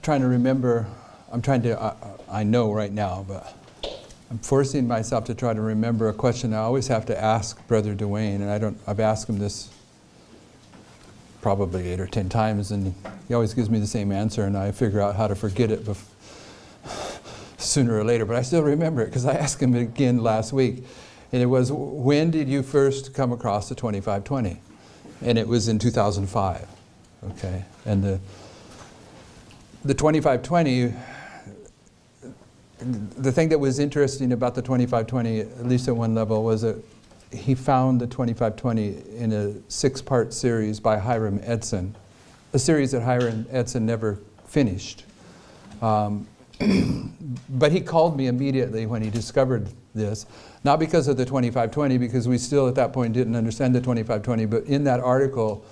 trying to remember, I know right now, but I'm forcing myself to try to remember a question I always have to ask Brother Dwayne, and I've asked him this probably 8 or 10 times, and he always gives me the same answer, and I figure out how to forget it sooner or later, but I still remember it because I asked him again last week, and it was, when did you first come across the 2520? And it was in 2005, okay? And the 2520, the thing that was interesting about the 2520, at least at one level, was that he found the 2520 in a 6-part series by Hiram Edson, a series that Hiram Edson never finished. But he called me immediately when he discovered this, not because of the 2520, because we still at that point didn't understand the 2520, but in that article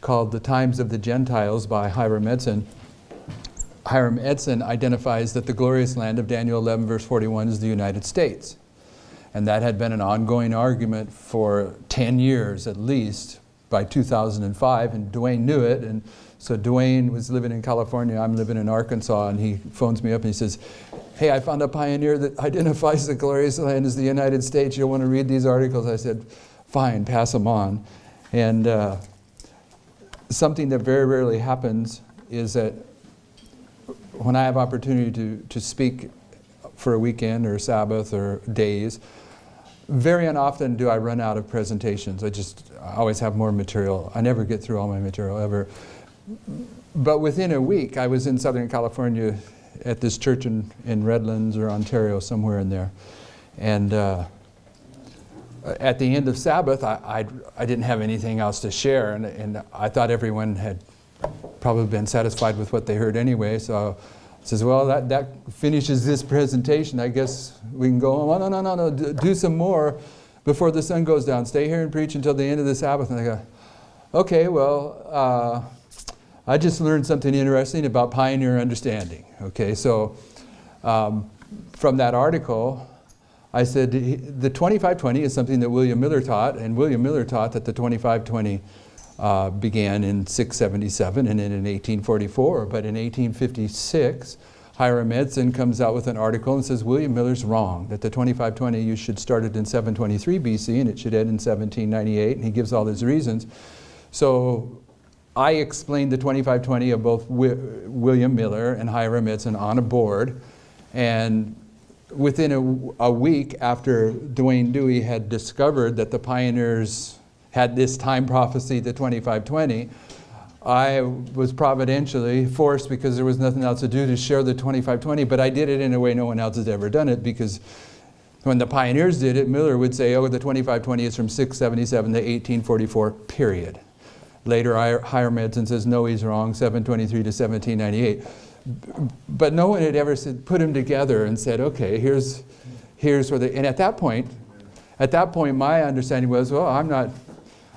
called The Times of the Gentiles by Hiram Edson identifies that the glorious land of Daniel 11 verse 41 is the United States. And that had been an ongoing argument for 10 years at least by 2005, and Dwayne knew it. And so Dwayne was living in California, I'm living in Arkansas, and he phones me up and he says, hey, I found a pioneer that identifies the glorious land as the United States. You'll want to read these articles? I said, fine, pass them on. And something that very rarely happens is that when I have opportunity to speak for a weekend or Sabbath or days, very unoften do I run out of presentations. I always have more material. I never get through all my material ever. But within a week, I was in Southern California at this church in Redlands or Ontario, somewhere in there. And at the end of Sabbath, I didn't have anything else to share, and I thought everyone had probably been satisfied with what they heard anyway. So I says, well, that finishes this presentation. I guess we can go on. Oh, no, do some more before the sun goes down. Stay here and preach until the end of the Sabbath. And I go, okay, well, I just learned something interesting about pioneer understanding. Okay, so from that article, I said the 2520 is something that William Miller taught, and William Miller taught that the 2520 began in 677 and then in 1844. But in 1856, Hiram Edson comes out with an article and says William Miller's wrong, that the 2520 you should start it in 723 BC and it should end in 1798, and he gives all his reasons. So I explained the 2520 of both William Miller and Hiram Edson on a board, and within a week after Dwayne Dewey had discovered that the pioneers had this time prophecy, the 2520, I was providentially forced, because there was nothing else to do, to share the 2520, but I did it in a way no one else has ever done it, because when the pioneers did it, Miller would say, oh, the 2520 is from 677 to 1844, period. Later, Hiram Edson says, no, he's wrong, 723 to 1798. But no one had ever put them together and said, okay, here's where they, and at that point, my understanding was, well,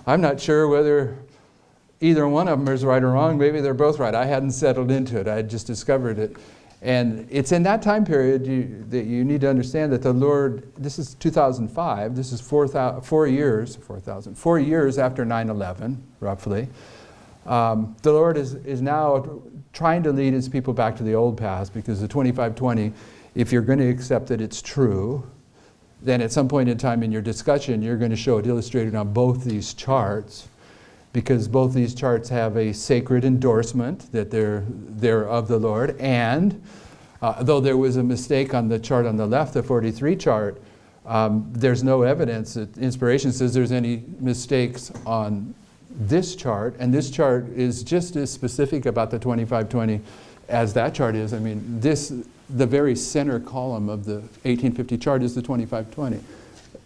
I'm not sure whether either one of them is right or wrong. Maybe they're both right. I hadn't settled into it. I had just discovered it. And it's in that time period that you need to understand that the Lord, this is 2005, this is 4 years after 9/11, roughly. The Lord is now trying to lead his people back to the old path, because the 2520, if you're going to accept that it's true, then at some point in time in your discussion, you're going to show it illustrated on both these charts, because both these charts have a sacred endorsement that they're of the Lord. And though there was a mistake on the chart on the left, the 43 chart, there's no evidence that Inspiration says there's any mistakes on this chart. And this chart is just as specific about the 2520 as that chart is. I mean, the very center column of the 1850 chart is the 2520.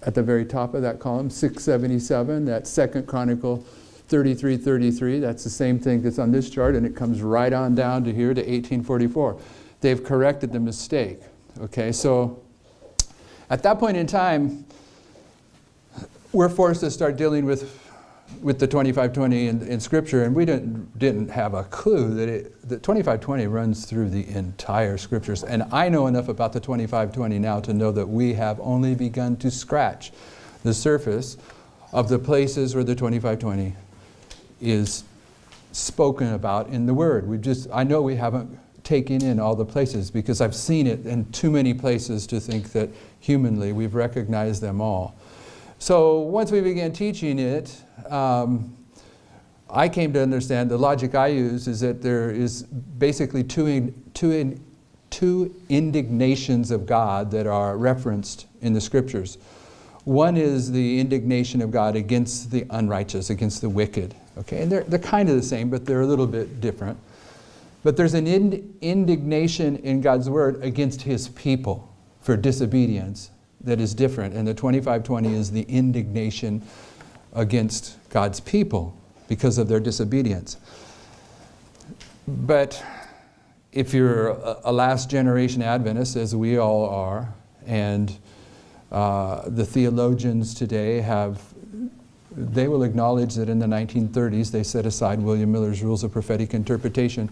At the very top of that column, 677, that 2 Chronicle 33:33, that's the same thing that's on this chart, and it comes right on down to here to 1844. They've corrected the mistake. Okay, so at that point in time, we're forced to start dealing with the 2520 in Scripture, and we didn't have a clue that the 2520 runs through the entire Scriptures. And I know enough about the 2520 now to know that we have only begun to scratch the surface of the places where the 2520 is spoken about in the Word. I know we haven't taking in all the places, because I've seen it in too many places to think that humanly we've recognized them all. So once we began teaching it, I came to understand the logic I use is that there is basically two indignations of God that are referenced in the scriptures. One is the indignation of God against the unrighteous, against the wicked. Okay, and they're kind of the same, but they're a little bit different. But there's an indignation in God's word against his people for disobedience that is different. And the 25:20 is the indignation against God's people because of their disobedience. But if you're a last generation Adventist, as we all are, and the theologians today they will acknowledge that in the 1930s they set aside William Miller's Rules of Prophetic Interpretation.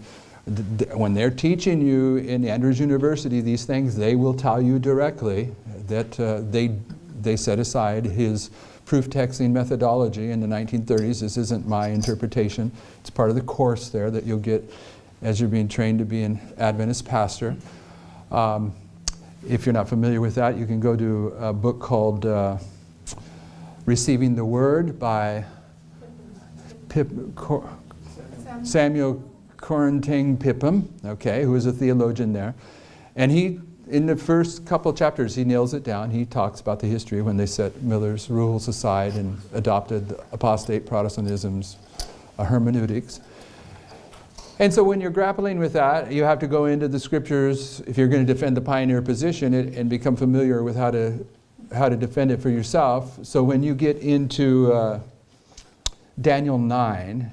When they're teaching you in Andrews University these things, they will tell you directly that they set aside his proof texting methodology in the 1930s. This isn't my interpretation. It's part of the course there that you'll get as you're being trained to be an Adventist pastor. If you're not familiar with that, you can go to a book called Receiving the Word by Samuel Corenting Pippum, okay, who is a theologian there. And he, in the first couple chapters, he nails it down. He talks about the history when they set Miller's rules aside and adopted apostate Protestantism's hermeneutics. And so when you're grappling with that, you have to go into the scriptures, if you're going to defend the pioneer position, and become familiar with how to defend it for yourself. So when you get into Daniel 9,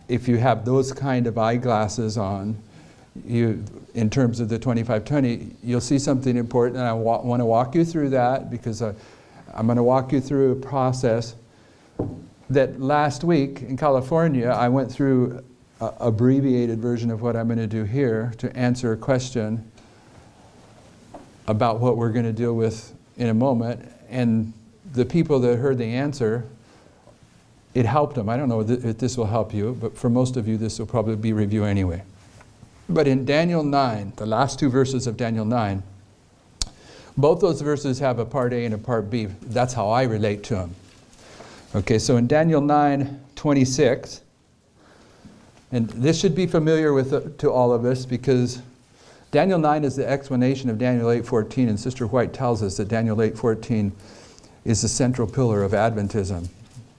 if you have those kind of eyeglasses on, in terms of the 25:20, you'll see something important, and I want to walk you through that, because I'm going to walk you through a process that last week in California, I went through an abbreviated version of what I'm going to do here to answer a question about what we're going to deal with in a moment. And the people that heard the answer, it helped them. I don't know if this will help you, but for most of you, this will probably be review anyway. But in Daniel 9, the last two verses of Daniel 9, both those verses have a part A and a part B. That's how I relate to them. Okay, so in Daniel 9:26, and this should be familiar to all of us, because Daniel 9 is the explanation of Daniel 8:14, and Sister White tells us that Daniel 8:14 is the central pillar of Adventism.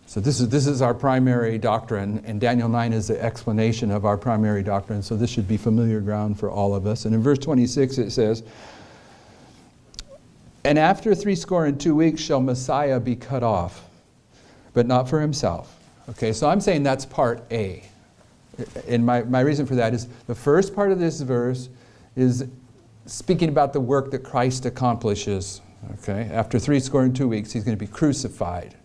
So this is our primary doctrine, and Daniel 9 is the explanation of our primary doctrine, so this should be familiar ground for all of us. And in verse 26 it says, "And after 62 weeks shall Messiah be cut off, but not for himself." Okay, so I'm saying that's part A. And my reason for that is the first part of this verse is speaking about the work that Christ accomplishes. Okay, after 62 weeks he's going to be crucified.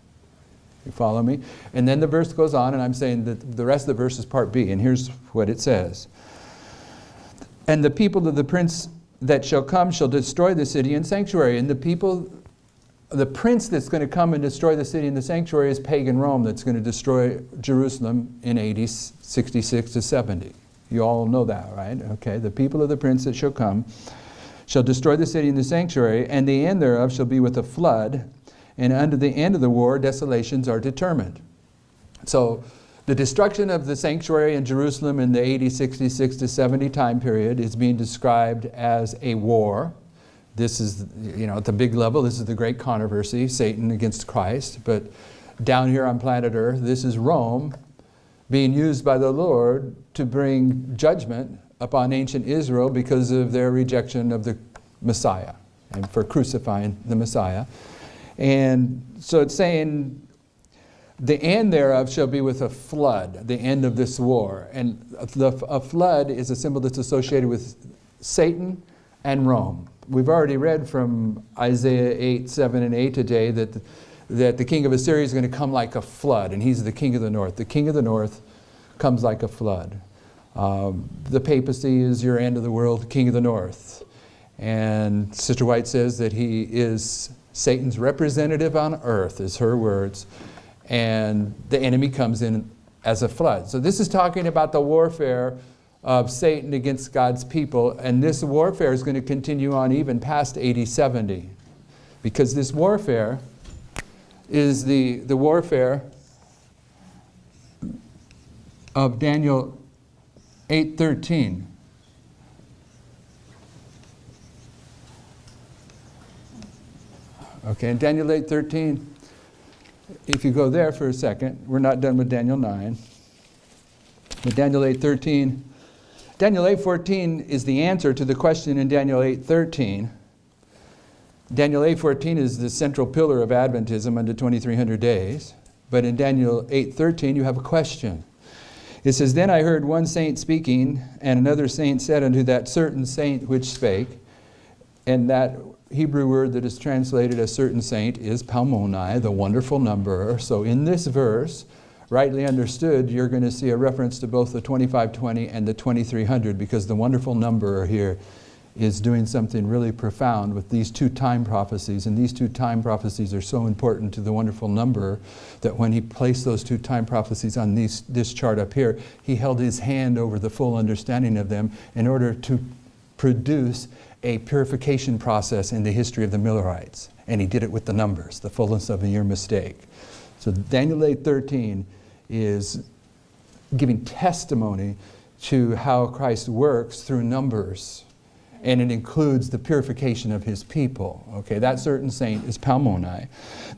You follow me? And then the verse goes on, and I'm saying that the rest of the verse is part B, and here's what it says. "And the people of the prince that shall come shall destroy the city and sanctuary." And the prince that's going to come and destroy the city and the sanctuary is pagan Rome, that's going to destroy Jerusalem in AD 66 to 70. You all know that, right? Okay, the people of the prince that shall come shall destroy the city and the sanctuary, and the end thereof shall be with a flood, and unto the end of the war desolations are determined. So the destruction of the sanctuary in Jerusalem in the AD 66 to 70 time period is being described as a war. This is, at the big level, this is the great controversy, Satan against Christ. But down here on planet Earth, this is Rome being used by the Lord to bring judgment upon ancient Israel because of their rejection of the Messiah and for crucifying the Messiah. And so it's saying the end thereof shall be with a flood, the end of this war. And a flood is a symbol that's associated with Satan and Rome. We've already read from Isaiah 8, 7, and 8 today that the king of Assyria is going to come like a flood, and he's the king of the north. The king of the north comes like a flood. The papacy is your end of the world, king of the north. And Sister White says that he is Satan's representative on earth, is her words. And the enemy comes in as a flood. So this is talking about the warfare of Satan against God's people. And this warfare is going to continue on even past AD 70. Because this warfare is the warfare of Daniel 8:13. Okay, in Daniel 8:13, if you go there for a second, we're not done with Daniel 9. But Daniel 8:13, Daniel 8:14 is the answer to the question in Daniel 8:13. Daniel 8:14 is the central pillar of Adventism under 2300 days. But in Daniel 8:13, you have a question. It says, "Then I heard one saint speaking, and another saint said unto that certain saint which spake," and that Hebrew word that is translated as certain saint is Palmoni, the wonderful numberer. So in this verse, rightly understood, you're going to see a reference to both the 2520 and the 2300, because the wonderful numberer here is doing something really profound with these two time prophecies. And these two time prophecies are so important to the wonderful numberer that when he placed those two time prophecies on this chart up here, he held his hand over the full understanding of them in order to produce a purification process in the history of the Millerites. And he did it with the numbers, the fullness of a year mistake. So Daniel 8:13 is giving testimony to how Christ works through numbers. And it includes the purification of his people. Okay, that certain saint is Palmoni.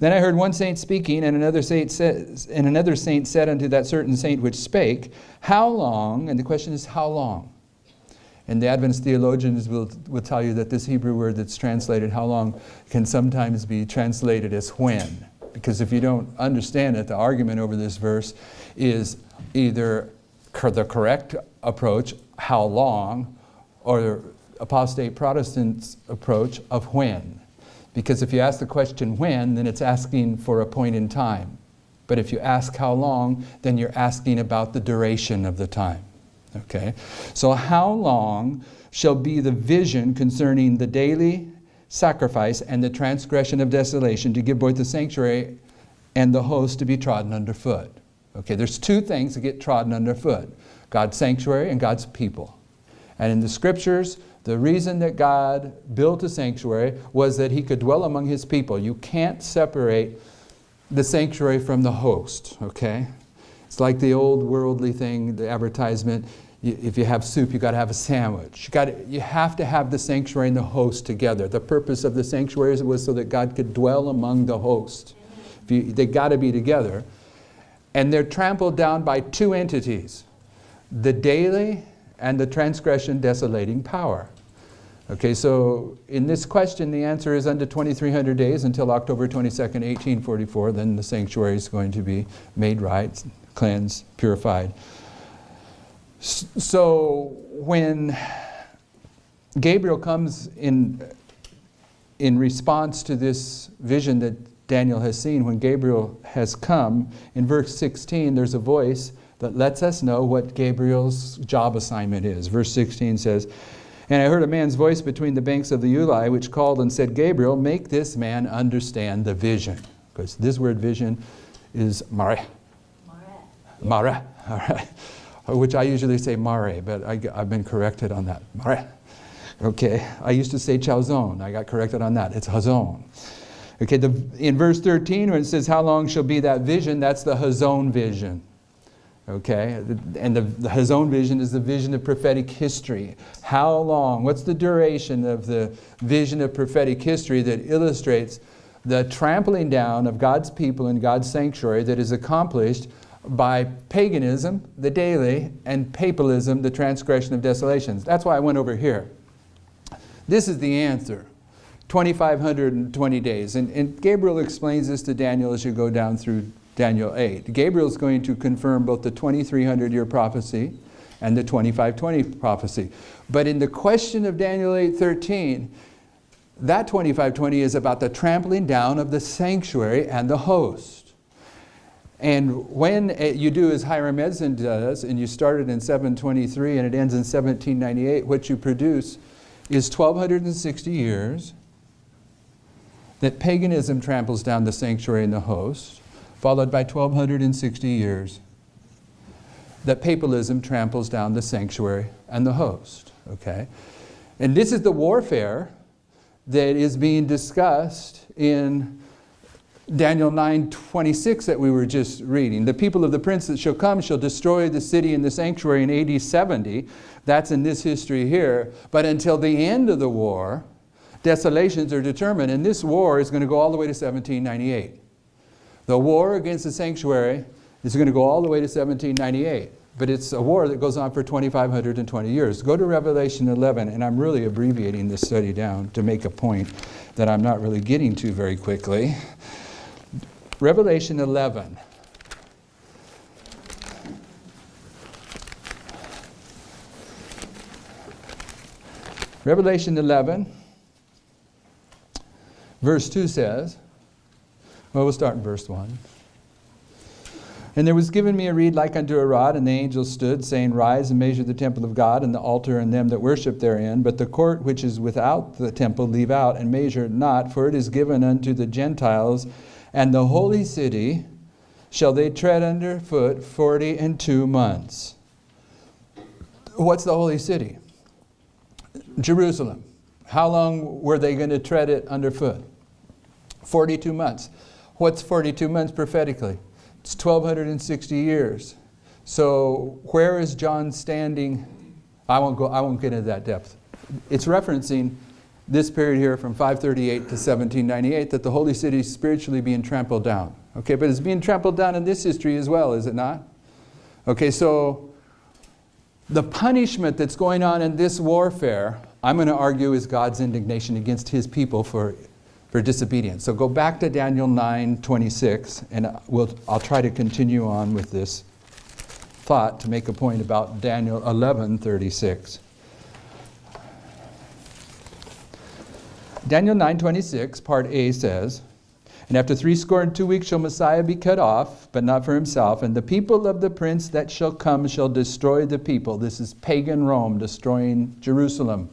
Then I heard one saint speaking, and another saint said unto that certain saint which spake, "How long?" And the question is, how long? And the Adventist theologians will tell you that this Hebrew word that's translated "how long" can sometimes be translated as "when." Because if you don't understand it, the argument over this verse is either the correct approach, "how long," or apostate Protestants' approach of "when." Because if you ask the question "when," then it's asking for a point in time. But if you ask "how long," then you're asking about the duration of the time. Okay? So how long shall be the vision concerning the daily sacrifice and the transgression of desolation to give both the sanctuary and the host to be trodden underfoot? Okay, there's two things that get trodden underfoot: God's sanctuary and God's people. And in the scriptures, the reason that God built a sanctuary was that he could dwell among his people. You can't separate the sanctuary from the host, okay? It's like the old worldly thing, the advertisement, if you have soup, you got to have a sandwich. You have to have the sanctuary and the host together. The purpose of the sanctuary was so that God could dwell among the host. They got to be together. And they're trampled down by two entities: the daily and the transgression desolating power. Okay, so in this question, the answer is under 2300 days until October 22nd, 1844. Then the sanctuary is going to be made right, cleansed, purified. So when Gabriel comes in response to this vision that Daniel has seen, when Gabriel has come, in verse 16, there's a voice that lets us know what Gabriel's job assignment is. Verse 16 says, "And I heard a man's voice between the banks of the Uli, which called and said, Gabriel, make this man understand the vision." Because this word vision is mare. Mare. All right. Which I usually say mare, but I've been corrected on that. Mare. Okay. I used to say chazon. I got corrected on that. It's hazon. Okay. In verse 13, when it says, "How long shall be that vision?" that's the hazon vision. Okay, and the Hazon vision is the vision of prophetic history. How long? What's the duration of the vision of prophetic history that illustrates the trampling down of God's people in God's sanctuary that is accomplished by paganism, the daily, and papalism, the transgression of desolations? That's why I went over here. This is the answer. 2,520 days. And Gabriel explains this to Daniel as you go down through Daniel 8. Gabriel's going to confirm both the 2300-year prophecy and the 2520 prophecy. But in the question of Daniel 8:13, that 2520 is about the trampling down of the sanctuary and the host. And when you do as Hiram Edson does, and you started in 723 and it ends in 1798, what you produce is 1,260 years that paganism tramples down the sanctuary and the host, followed by 1,260 years that papalism tramples down the sanctuary and the host. Okay? And this is the warfare that is being discussed in Daniel 9:26 that we were just reading. The people of the prince that shall come shall destroy the city and the sanctuary in AD 70. That's in this history here. But until the end of the war, desolations are determined. And this war is going to go all the way to 1798. The war against the sanctuary is going to go all the way to 1798. But it's a war that goes on for 2,520 years. Go to Revelation 11, and I'm really abbreviating this study down to make a point that I'm not really getting to very quickly. Revelation 11. Revelation 11, verse 2 says, well, we'll start in verse 1. And there was given me a reed like unto a rod, and the angel stood, saying, Rise and measure the temple of God, and the altar, and them that worship therein. But the court which is without the temple leave out, and measure it not, for it is given unto the Gentiles, and the holy city shall they tread under foot 42 months. What's the holy city? Jerusalem. How long were they going to tread it underfoot? 42 months. What's 42 months prophetically? It's 1,260 years. So where is John standing? I won't get into that depth. It's referencing this period here from 538 to 1798 that the holy city is spiritually being trampled down. Okay, but it's being trampled down in this history as well, is it not? Okay, so the punishment that's going on in this warfare, I'm going to argue, is God's indignation against his people for disobedience. So go back to Daniel 9:26, and I'll try to continue on with this thought to make a point about Daniel 11:36. Daniel 9:26, part A says, And after 62 weeks shall Messiah be cut off, but not for himself, and the people of the prince that shall come shall destroy the people. This is pagan Rome destroying Jerusalem,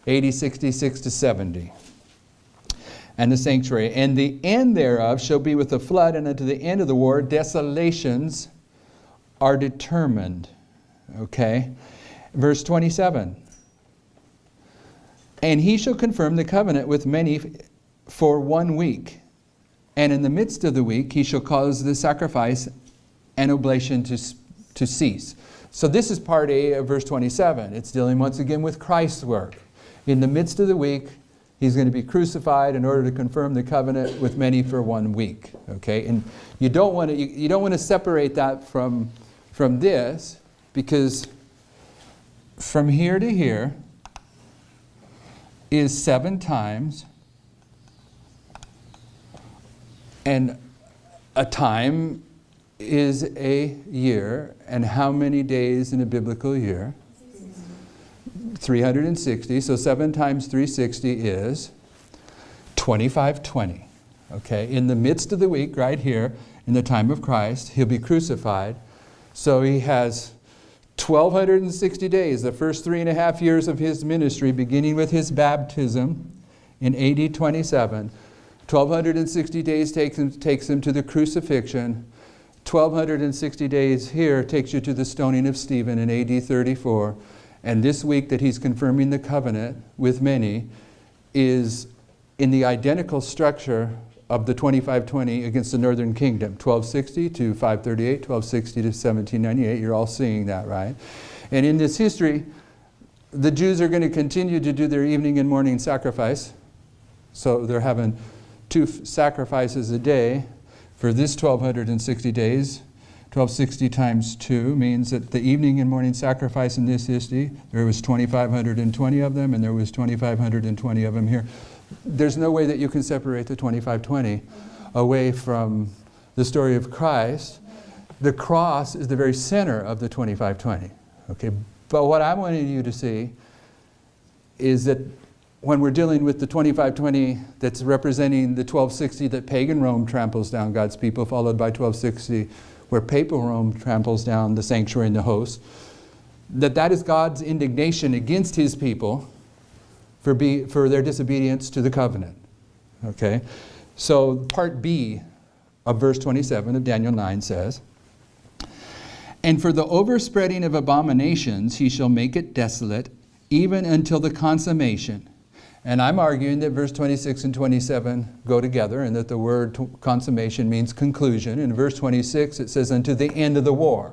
AD 66 to 70. And the sanctuary. And the end thereof shall be with a flood, and unto the end of the war desolations are determined. Okay? Verse 27. And he shall confirm the covenant with many for 1 week. And in the midst of the week he shall cause the sacrifice and oblation to cease. So this is part A of verse 27. It's dealing once again with Christ's work. In the midst of the week, he's going to be crucified in order to confirm the covenant with many for 1 week. Okay, and you don't want to separate that from this, because from here to here is 7 times, and a time is a year. And how many days in a biblical year? 360. So 7 times 360 is 2520. Okay, in the midst of the week, right here, in the time of Christ, he'll be crucified. So he has 1,260 days, the first 3.5 years of his ministry, beginning with his baptism in AD 27. 1,260 days takes him to the crucifixion. 1,260 days here takes you to the stoning of Stephen in AD 34. And this week that he's confirming the covenant with many is in the identical structure of the 2520 against the northern kingdom. 1260 to 538, 1260 to 1798. You're all seeing that, right? And in this history, the Jews are going to continue to do their evening and morning sacrifice. So they're having 2 sacrifices a day for this 1,260 days. 1260 times 2 means that the evening and morning sacrifice in this history, there was 2,520 of them, and there was 2,520 of them here. There's no way that you can separate the 2,520 away from the story of Christ. The cross is the very center of the 2,520. Okay, but what I wanted you to see is that when we're dealing with the 2,520 that's representing the 1,260 that pagan Rome tramples down God's people, followed by 1,260 where papal Rome tramples down the sanctuary and the host, that is God's indignation against his people for their disobedience to the covenant. Okay? So part B of verse 27 of Daniel 9 says, And for the overspreading of abominations, he shall make it desolate, even until the consummation. And I'm arguing that verse 26 and 27 go together, and that the word consummation means conclusion. In verse 26, it says, unto the end of the war.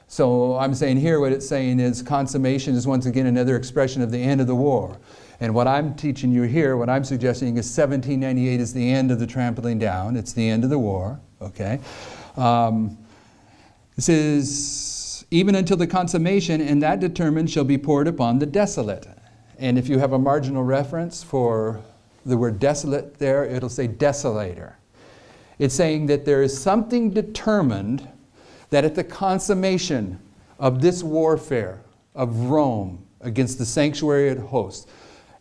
So I'm saying here what it's saying is consummation is once again another expression of the end of the war. And what I'm teaching you here, what I'm suggesting is 1798 is the end of the trampling down. It's the end of the war, okay? It says, even until the consummation, and that determined shall be poured upon the desolate. And if you have a marginal reference for the word desolate there, it'll say desolator. It's saying that there is something determined that at the consummation of this warfare of Rome against the sanctuary and host,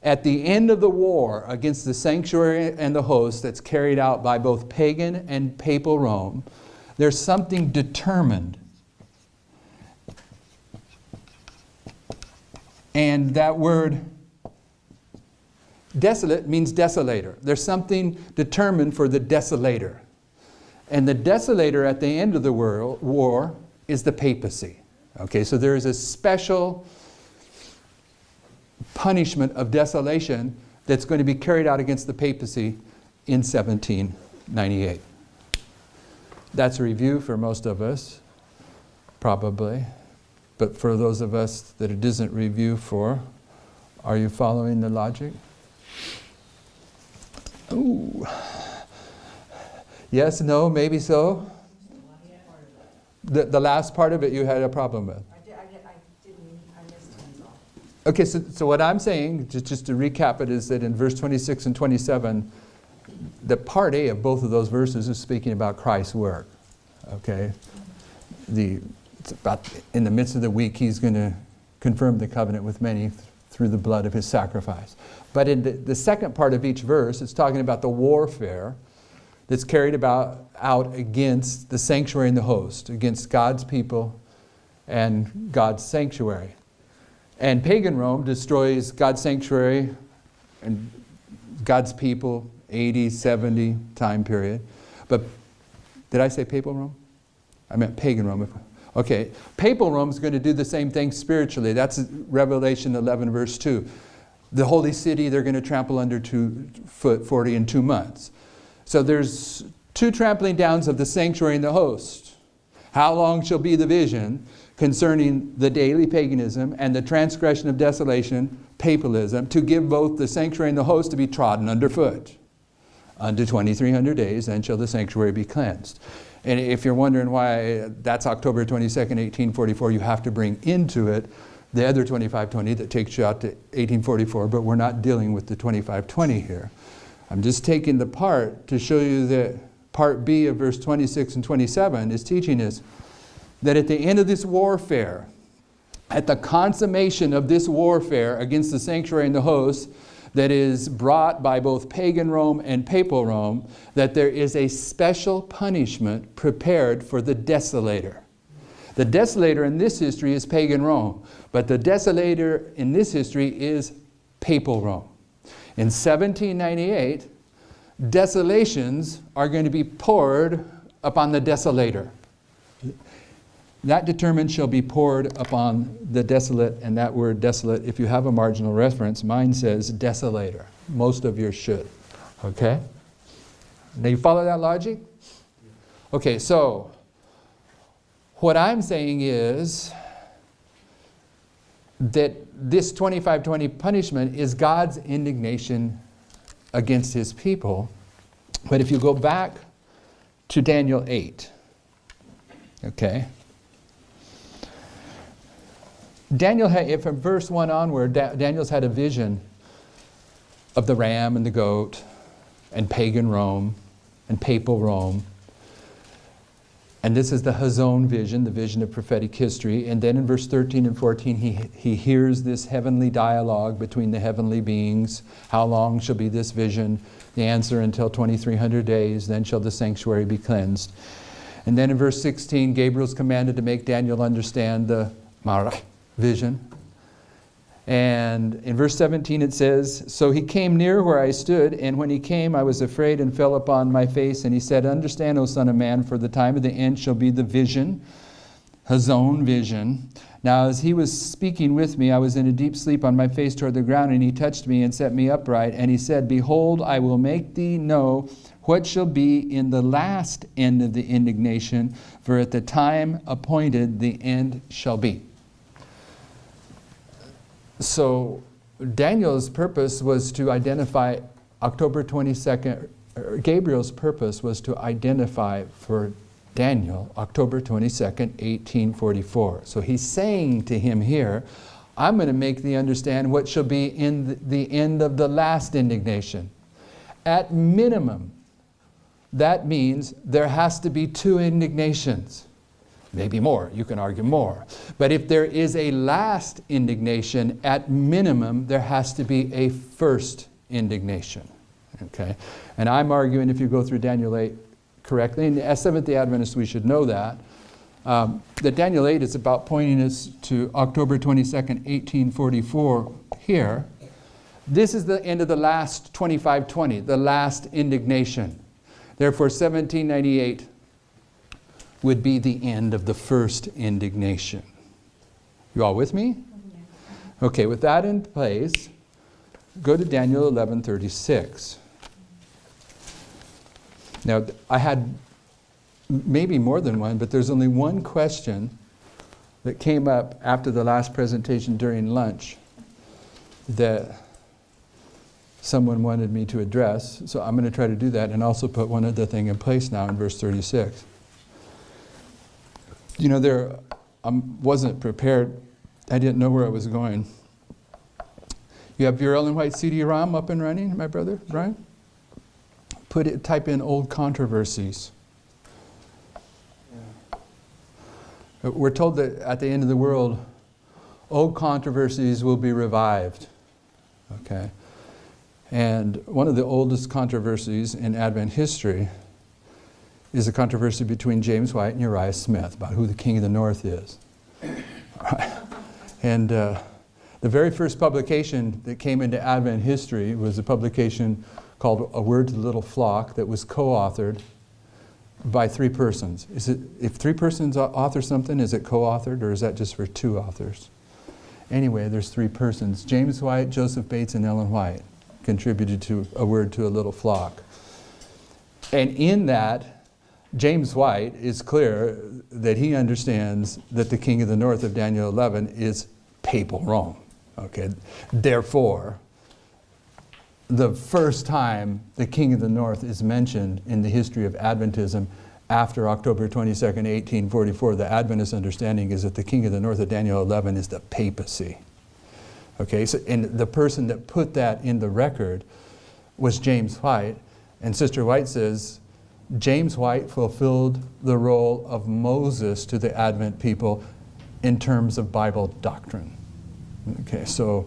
at the end of the war against the sanctuary and the host that's carried out by both pagan and papal Rome, there's something determined. And that word desolate means desolator. There's something determined for the desolator. And the desolator at the end of the war is the papacy. Okay, so there is a special punishment of desolation that's going to be carried out against the papacy in 1798. That's a review for most of us, probably. But for those of us that it isn't review for, are you following the logic? Ooh. Yes, no, maybe so. The last part of it you had a problem with. I missed him. Okay, so what I'm saying, just to recap it, is that in verse 26 and 27, the part A of both of those verses is speaking about Christ's work. Okay? It's about in the midst of the week, he's going to confirm the covenant with many through the blood of his sacrifice. But in the second part of each verse, it's talking about the warfare that's carried out against the sanctuary and the host, against God's people and God's sanctuary. And pagan Rome destroys God's sanctuary and God's people, 80, 70 time period. But did I say papal Rome? I meant pagan Rome. Okay, papal Rome is going to do the same thing spiritually. That's Revelation 11 verse 2. The holy city they're going to trample under 40 in 2 months. So there's 2 trampling downs of the sanctuary and the host. How long shall be the vision concerning the daily paganism and the transgression of desolation, papalism, to give both the sanctuary and the host to be trodden underfoot? Unto 2300 days, then shall the sanctuary be cleansed. And if you're wondering why that's October 22nd, 1844, you have to bring into it the other 2520 that takes you out to 1844, but we're not dealing with the 2520 here. I'm just taking the part to show you that part B of verse 26 and 27 is teaching us that at the end of this warfare, at the consummation of this warfare against the sanctuary and the host that is brought by both pagan Rome and papal Rome, that there is a special punishment prepared for the desolator. The desolator in this history is pagan Rome, but the desolator in this history is papal Rome. In 1798, desolations are going to be poured upon the desolator. That determined shall be poured upon the desolate, and that word desolate, if you have a marginal reference, mine says desolator. Most of yours should. Okay? Now you follow that logic? Okay, so what I'm saying is that this 2520 punishment is God's indignation against his people. But if you go back to Daniel 8, okay? Daniel had, from verse 1 onward, Daniel's had a vision of the ram and the goat and pagan Rome and papal Rome. And this is the Hazon vision, the vision of prophetic history. And then in verse 13 and 14, he hears this heavenly dialogue between the heavenly beings. How long shall be this vision? The answer, until 2300 days, then shall the sanctuary be cleansed. And then in verse 16, Gabriel's commanded to make Daniel understand the Marah vision. And in verse 17 it says, so he came near where I stood, and when he came I was afraid and fell upon my face, and he said, understand, O son of man, for the time of the end shall be the vision. his own vision. Now as he was speaking with me, I was in a deep sleep on my face toward the ground, and he touched me and set me upright. And he said, Behold, I will make thee know what shall be in the last end of the indignation, for at the time appointed the end shall be. So Daniel's purpose was to identify October 22nd, Gabriel's purpose was to identify for Daniel October 22nd, 1844. So he's saying to him here, I'm going to make thee understand what shall be in the end of the last indignation. At minimum, that means there has to be 2 indignations. Maybe more, you can argue more. But if there is a last indignation, at minimum, there has to be a first indignation. Okay? And I'm arguing, if you go through Daniel 8 correctly, and as Seventh-day Adventists we should know that Daniel 8 is about pointing us to October 22nd, 1844 here. This is the end of the last 2520, the last indignation. Therefore, 1798 would be the end of the first indignation. You all with me? Okay, with that in place, go to Daniel 11:36. Now, I had maybe more than one, but there's only one question that came up after the last presentation during lunch that someone wanted me to address. So I'm going to try to do that and also put one other thing in place now in verse 36. You know, I wasn't prepared. I didn't know where I was going. You have your Ellen White CD-ROM up and running, my brother, Brian? Type in old controversies. Yeah. We're told that at the end of the world, old controversies will be revived. Okay? And one of the oldest controversies in Advent history is a controversy between James White and Uriah Smith about who the King of the North is. And the very first publication that came into Advent history was a publication called A Word to the Little Flock that was co-authored by 3 persons. If 3 persons author something, is it co-authored, or is that just for 2 authors? Anyway, there's 3 persons. James White, Joseph Bates, and Ellen White contributed to A Word to a Little Flock. And in that, James White is clear that he understands that the King of the North of Daniel 11 is papal Rome. Okay, therefore, the first time the King of the North is mentioned in the history of Adventism after October 22nd, 1844, the Adventist understanding is that the King of the North of Daniel 11 is the papacy. Okay, so and the person that put that in the record was James White, and Sister White says James White fulfilled the role of Moses to the Advent people in terms of Bible doctrine. Okay, so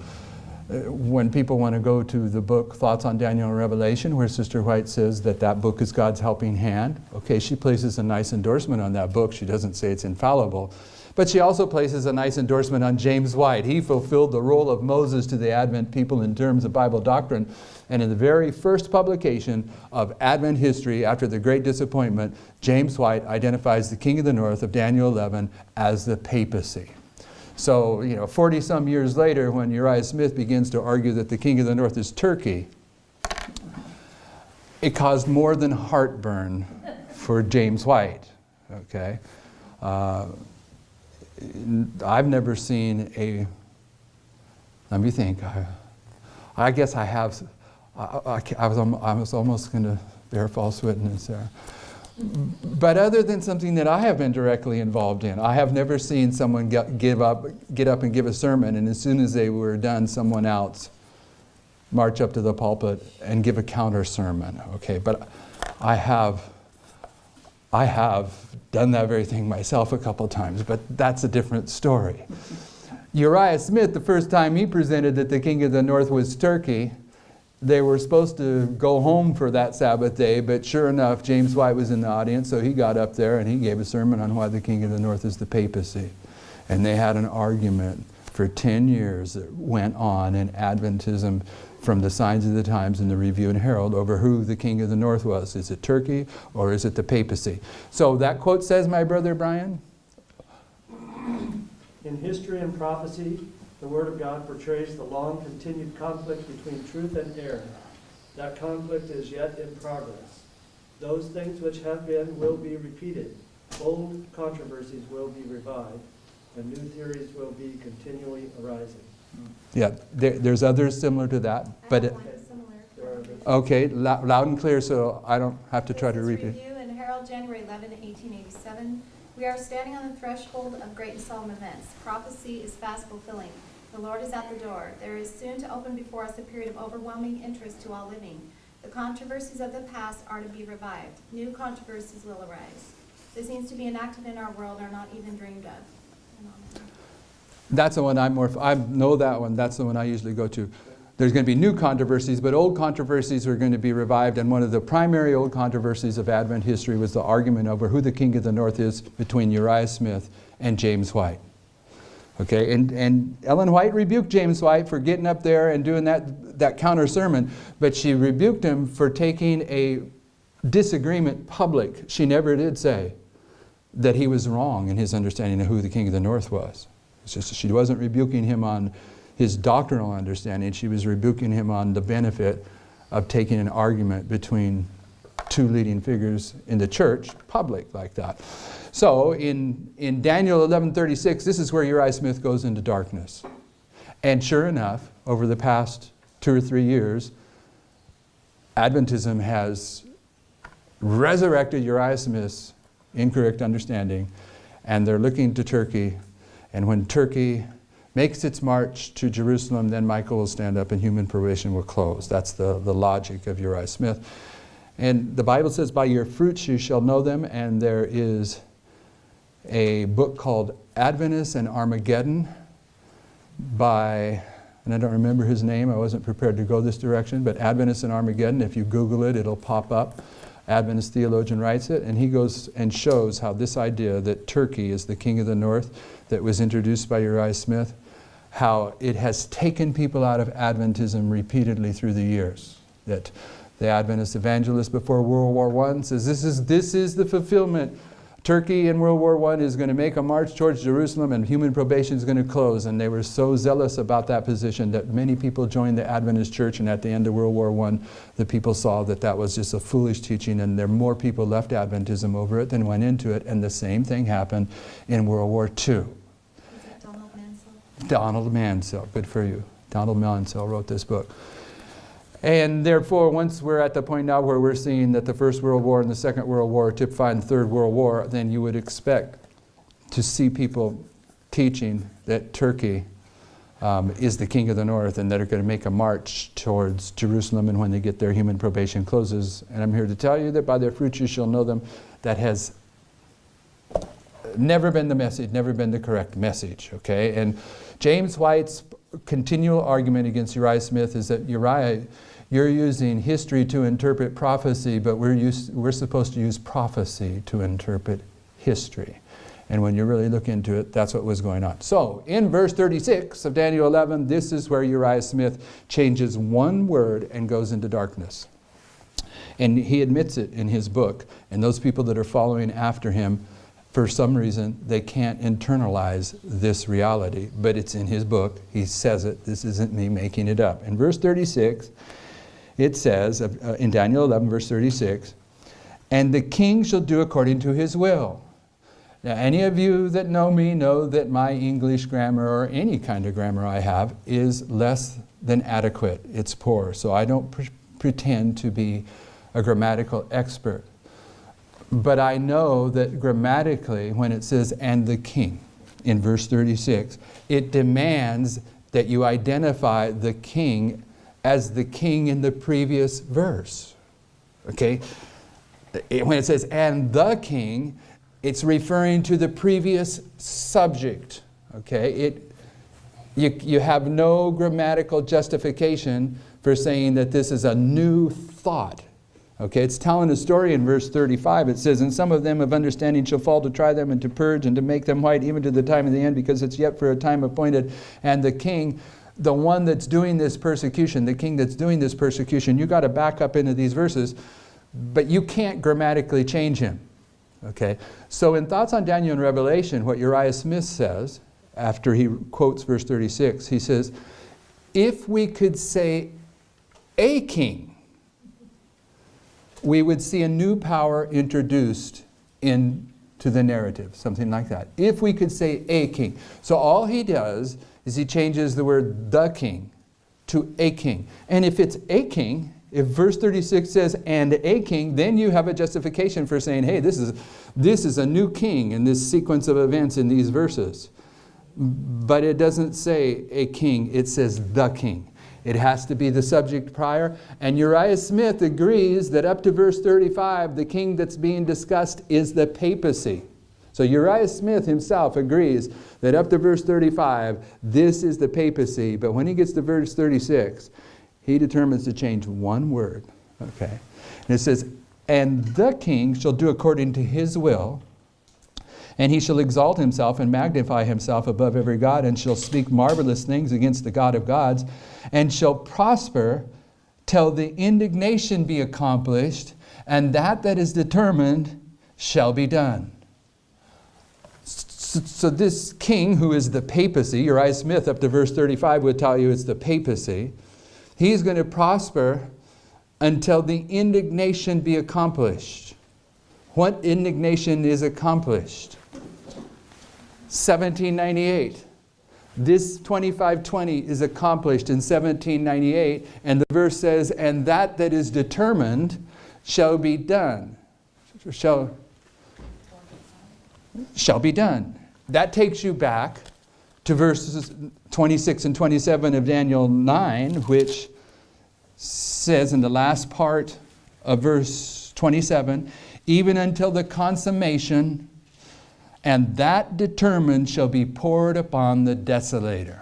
when people want to go to the book Thoughts on Daniel and Revelation, where Sister White says that that book is God's helping hand, okay, she places a nice endorsement on that book. She doesn't say it's infallible. But she also places a nice endorsement on James White. He fulfilled the role of Moses to the Advent people in terms of Bible doctrine. And in the very first publication of Advent history, after the Great Disappointment, James White identifies the King of the North of Daniel 11 as the papacy. So, 40-some years later, when Uriah Smith begins to argue that the King of the North is Turkey, it caused more than heartburn for James White. Okay? I've never seen let me think. I guess I have. I was almost going to bear false witness there. But other than something that I have been directly involved in, I have never seen someone get up and give a sermon, and as soon as they were done, someone else march up to the pulpit and give a counter sermon. Okay, but I have done that very thing myself a couple times, but that's a different story. Uriah Smith, the first time he presented that the King of the North was Turkey, they were supposed to go home for that Sabbath day, but sure enough, James White was in the audience, so he got up there and he gave a sermon on why the King of the North is the papacy. And they had an argument for 10 years that went on in Adventism from the Signs of the Times and the Review and Herald over who the King of the North was. Is it Turkey or is it the papacy? So that quote says, my brother Brian, In history and prophecy, the Word of God portrays the long-continued conflict between truth and error. That conflict is yet in progress. Those things which have been will be repeated. Old controversies will be revived, and new theories will be continually arising. Yeah, there's others similar to that, but it, There are others. okay, loud and clear, so I don't have to try to This is repeat. review in Herald, January 11, 1887. We are standing on the threshold of great and solemn events. Prophecy is fast fulfilling. The Lord is at the door. There is soon to open before us a period of overwhelming interest to all living. The controversies of the past are to be revived. New controversies will arise. The scenes to be enacted in our world are not even dreamed of. That's the one I know that one, that's the one I usually go to. There's going to be new controversies, but old controversies are going to be revived, and one of the primary old controversies of Advent history was the argument over who the King of the North is between Uriah Smith and James White. Okay, and Ellen White rebuked James White for getting up there and doing that counter sermon, but she rebuked him for taking a disagreement public. She never did say that he was wrong in his understanding of who the King of the North was. It's just she wasn't rebuking him on his doctrinal understanding. She was rebuking him on the benefit of taking an argument between two leading figures in the church, public like that. So in Daniel 11:36, this is where Uriah Smith goes into darkness. And sure enough, over the past 2 or 3 years, Adventism has resurrected Uriah Smith's incorrect understanding, and they're looking to Turkey. And when Turkey makes its march to Jerusalem, then Michael will stand up and human probation will close. That's the logic of Uriah Smith. And the Bible says, by your fruits you shall know them, and there is a book called Adventists and Armageddon by, and I don't remember his name, I wasn't prepared to go this direction, but Adventists and Armageddon, if you Google it, it'll pop up. Adventist theologian writes it, and he goes and shows how this idea that Turkey is the King of the North that was introduced by Uriah Smith, how it has taken people out of Adventism repeatedly through the years. That the Adventist evangelist before World War I says, this is the fulfillment. Turkey in World War I is going to make a march towards Jerusalem, and human probation is going to close. And they were so zealous about that position that many people joined the Adventist church, and at the end of World War I, the people saw that that was just a foolish teaching, and there more people left Adventism over it than went into it. And the same thing happened in World War II. Is that Donald Mansell? Donald Mansell, good for you. Donald Mansell wrote this book. And therefore, once we're at the point now where we're seeing that the First World War and the Second World War typify the Third World War, then you would expect to see people teaching that Turkey is the King of the North and that are going to make a march towards Jerusalem, and when they get there, human probation closes. And I'm here to tell you that by their fruits you shall know them. That has never been the message, never been the correct message, okay? And James White's continual argument against Uriah Smith is that Uriah, you're using history to interpret prophecy, but we're supposed to use prophecy to interpret history. And when you really look into it, that's what was going on. So, in verse 36 of Daniel 11, this is where Uriah Smith changes one word and goes into darkness. And he admits it in his book. And those people that are following after him, for some reason, they can't internalize this reality. But it's in his book. He says it. This isn't me making it up. In verse 36, it says, in Daniel 11, verse 36, "And the king shall do according to his will." Now, any of you that know me know that my English grammar, or any kind of grammar I have, is less than adequate. It's poor. So I don't pretend to be a grammatical expert. But I know that grammatically, when it says, "and the king," in verse 36, it demands that you identify the king as the king in the previous verse. Okay? When it says, "and the king," it's referring to the previous subject. Okay? You have no grammatical justification for saying that this is a new thought. Okay, it's telling a story in verse 35. It says, "And some of them of understanding shall fall to try them and to purge and to make them white even to the time of the end, because it's yet for a time appointed. And the king," the one that's doing this persecution, the king that's doing this persecution, you got to back up into these verses, but you can't grammatically change him. Okay, so in Thoughts on Daniel and Revelation, what Uriah Smith says, after he quotes verse 36. He says, if we could say a king, we would see a new power introduced into the narrative, something like that. If we could say a king. So all he does is he changes the word the king to a king. And if it's a king, if verse 36 says, and a king, then you have a justification for saying, hey, this is a new king in this sequence of events in these verses. But it doesn't say a king, it says the king. It has to be the subject prior. And Uriah Smith agrees that up to verse 35, the king that's being discussed is the papacy. So Uriah Smith himself agrees that up to verse 35, this is the papacy. But when he gets to verse 36, he determines to change one word. Okay. And it says, and the king shall do according to his will, and he shall exalt himself and magnify himself above every god, and shall speak marvelous things against the God of gods, and shall prosper till the indignation be accomplished, and that is determined shall be done. So this king, who is the papacy, Uriah Smith up to verse 35 would tell you it's the papacy, he's going to prosper until the indignation be accomplished. What indignation is accomplished? 1798. This 2520 is accomplished in 1798, and the verse says, and that is determined shall be done. Shall be done. That takes you back to verses 26 and 27 of Daniel 9, which says in the last part of verse 27, even until the consummation, and that determined shall be poured upon the desolator.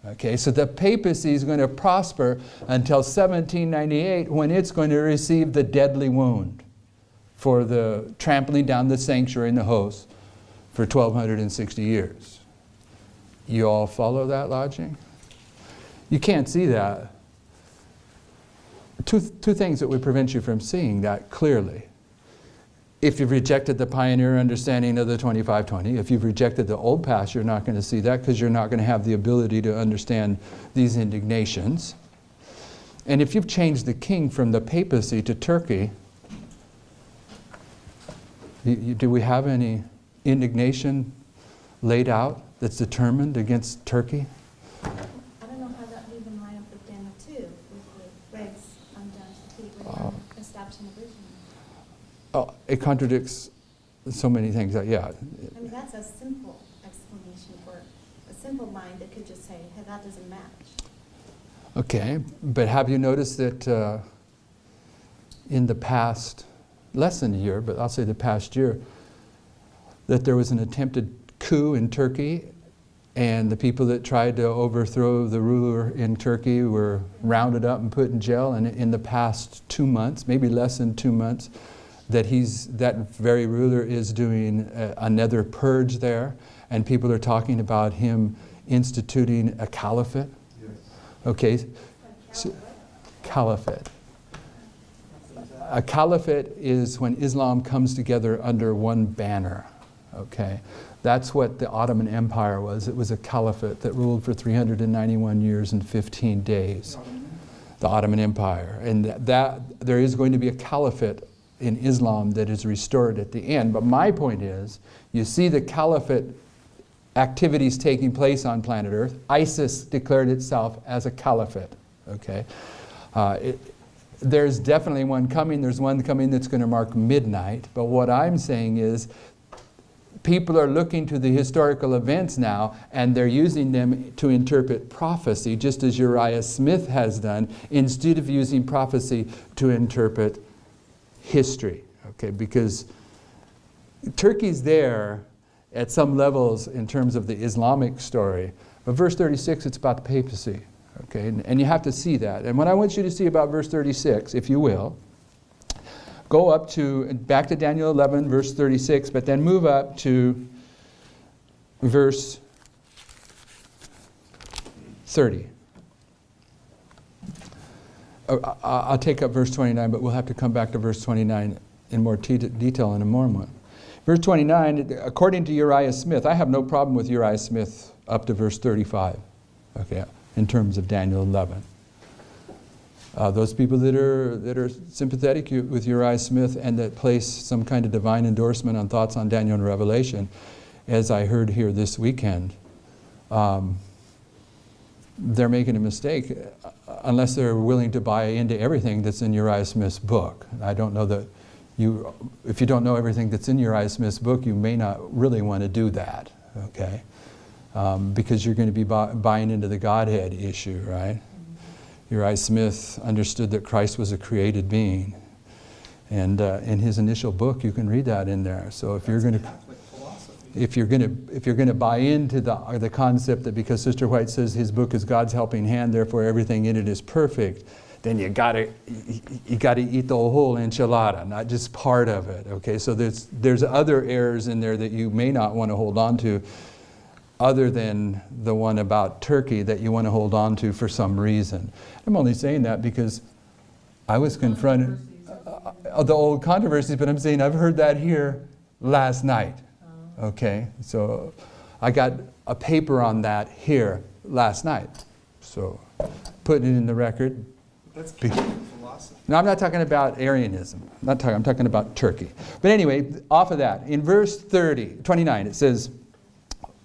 Okay, so the papacy is going to prosper until 1798, when it's going to receive the deadly wound for the trampling down the sanctuary and the host for 1260 years. You all follow that logic? You can't see that. Two things that would prevent you from seeing that clearly. If you've rejected the pioneer understanding of the 2520, if you've rejected the old past, you're not going to see that, because you're not going to have the ability to understand these indignations. And if you've changed the king from the papacy to Turkey, do we have any indignation laid out that's determined against Turkey? I don't know how that would even line up with Daniel 2, with the regs undone to feet when establishing a vision. Oh, it contradicts so many things. Yeah. I mean, that's a simple explanation for a simple mind that could just say, hey, that doesn't match. Okay, but have you noticed that in the past, less than a year, but I'll say the past year, that there was an attempted coup in Turkey, and the people that tried to overthrow the ruler in Turkey were rounded up and put in jail, and in the past 2 months, maybe less than 2 months, that very ruler is doing another purge there, and people are talking about him instituting a caliphate. Yes. Okay, so, caliphate. A caliphate is when Islam comes together under one banner. Okay, that's what the Ottoman Empire was. It was a caliphate that ruled for 391 years and 15 days. The Ottoman Empire, and that there is going to be a caliphate in Islam that is restored at the end. But my point is, you see the caliphate activities taking place on planet Earth. ISIS declared itself as a caliphate. Okay, there's definitely one coming. There's one coming that's going to mark midnight. But what I'm saying is, people are looking to the historical events now, and they're using them to interpret prophecy, just as Uriah Smith has done, instead of using prophecy to interpret history. Okay, because Turkey's there at some levels in terms of the Islamic story, but verse 36, it's about the papacy. Okay, and you have to see that. And what I want you to see about verse 36, if you will, go back to Daniel 11, verse 36, but then move up to verse 30. I'll take up verse 29, but we'll have to come back to verse 29 in more detail in a moment. Verse 29, according to Uriah Smith, I have no problem with Uriah Smith up to verse 35, okay, in terms of Daniel 11. Those people that are sympathetic with Uriah Smith and that place some kind of divine endorsement on thoughts on Daniel and Revelation, as I heard here this weekend, they're making a mistake unless they're willing to buy into everything that's in Uriah Smith's book. I don't know that if you don't know everything that's in Uriah Smith's book, you may not really want to do that, okay? Because you're going to be buying into the Godhead issue, right? Uriah Smith understood that Christ was a created being. And in his initial book, you can read that in there. So if you're going to... If you're going to buy into the concept that because Sister White says his book is God's helping hand, therefore everything in it is perfect, then you gotta eat the whole enchilada, not just part of it. Okay, so there's other errors in there that you may not want to hold on to, other than the one about Turkey that you want to hold on to for some reason. I'm only saying that because I was confronted of the old controversies, but I'm saying I've heard that here last night. Okay, so I got a paper on that here last night. So putting it in the record. That's Catholic philosophy. No, I'm not talking about Arianism. I'm talking about Turkey. But anyway, off of that, in verse 29, it says,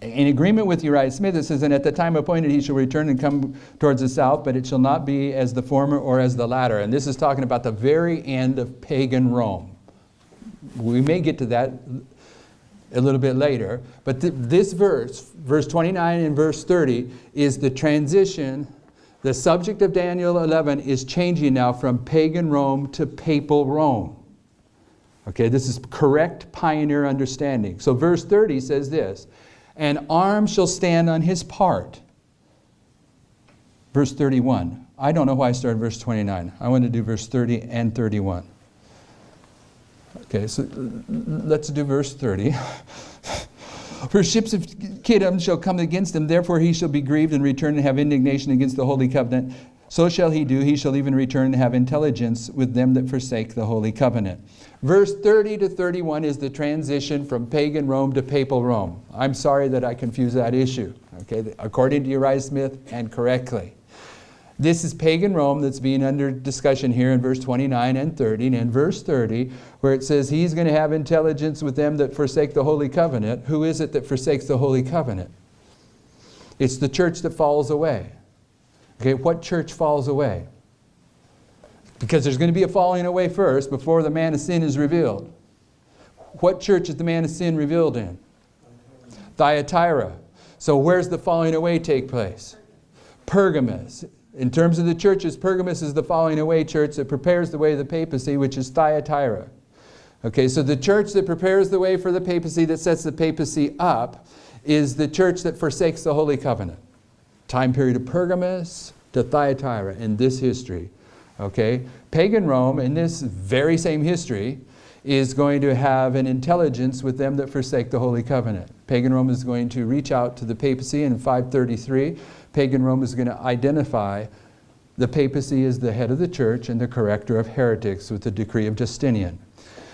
in agreement with Uriah Smith, it says, and at the time appointed he shall return and come towards the south, but it shall not be as the former or as the latter. And this is talking about the very end of pagan Rome. We may get to that a little bit later, but this verse 29 and verse 30, is the transition. The subject of Daniel 11 is changing now from pagan Rome to papal Rome. Okay, this is correct pioneer understanding. So verse 30 says this, an arm shall stand on his part. Verse 31. I don't know why I started verse 29. I want to do verse 30 and 31. Okay, so let's do verse 30. For ships of Kittim shall come against him, therefore he shall be grieved and return and have indignation against the holy covenant. So shall he do, he shall even return and have intelligence with them that forsake the holy covenant. Verse 30 to 31 is the transition from pagan Rome to papal Rome. I'm sorry that I confused that issue, okay, according to Uriah Smith and correctly. This is pagan Rome that's being under discussion here in verse 29 and 30. And in verse 30, where it says he's going to have intelligence with them that forsake the holy covenant. Who is it that forsakes the holy covenant? It's the church that falls away. Okay, what church falls away? Because there's going to be a falling away first before the man of sin is revealed. What church is the man of sin revealed in? Thyatira. So where's the falling away take place? Pergamos. In terms of the churches, Pergamos is the falling away church that prepares the way of the papacy, which is Thyatira. Okay, so the church that prepares the way for the papacy, that sets the papacy up, is the church that forsakes the Holy Covenant. Time period of Pergamos to Thyatira in this history. Okay, pagan Rome in this very same history is going to have an intelligence with them that forsake the Holy Covenant. Pagan Rome is going to reach out to the papacy in 533. Pagan Rome is going to identify the papacy as the head of the church and the corrector of heretics with the decree of Justinian.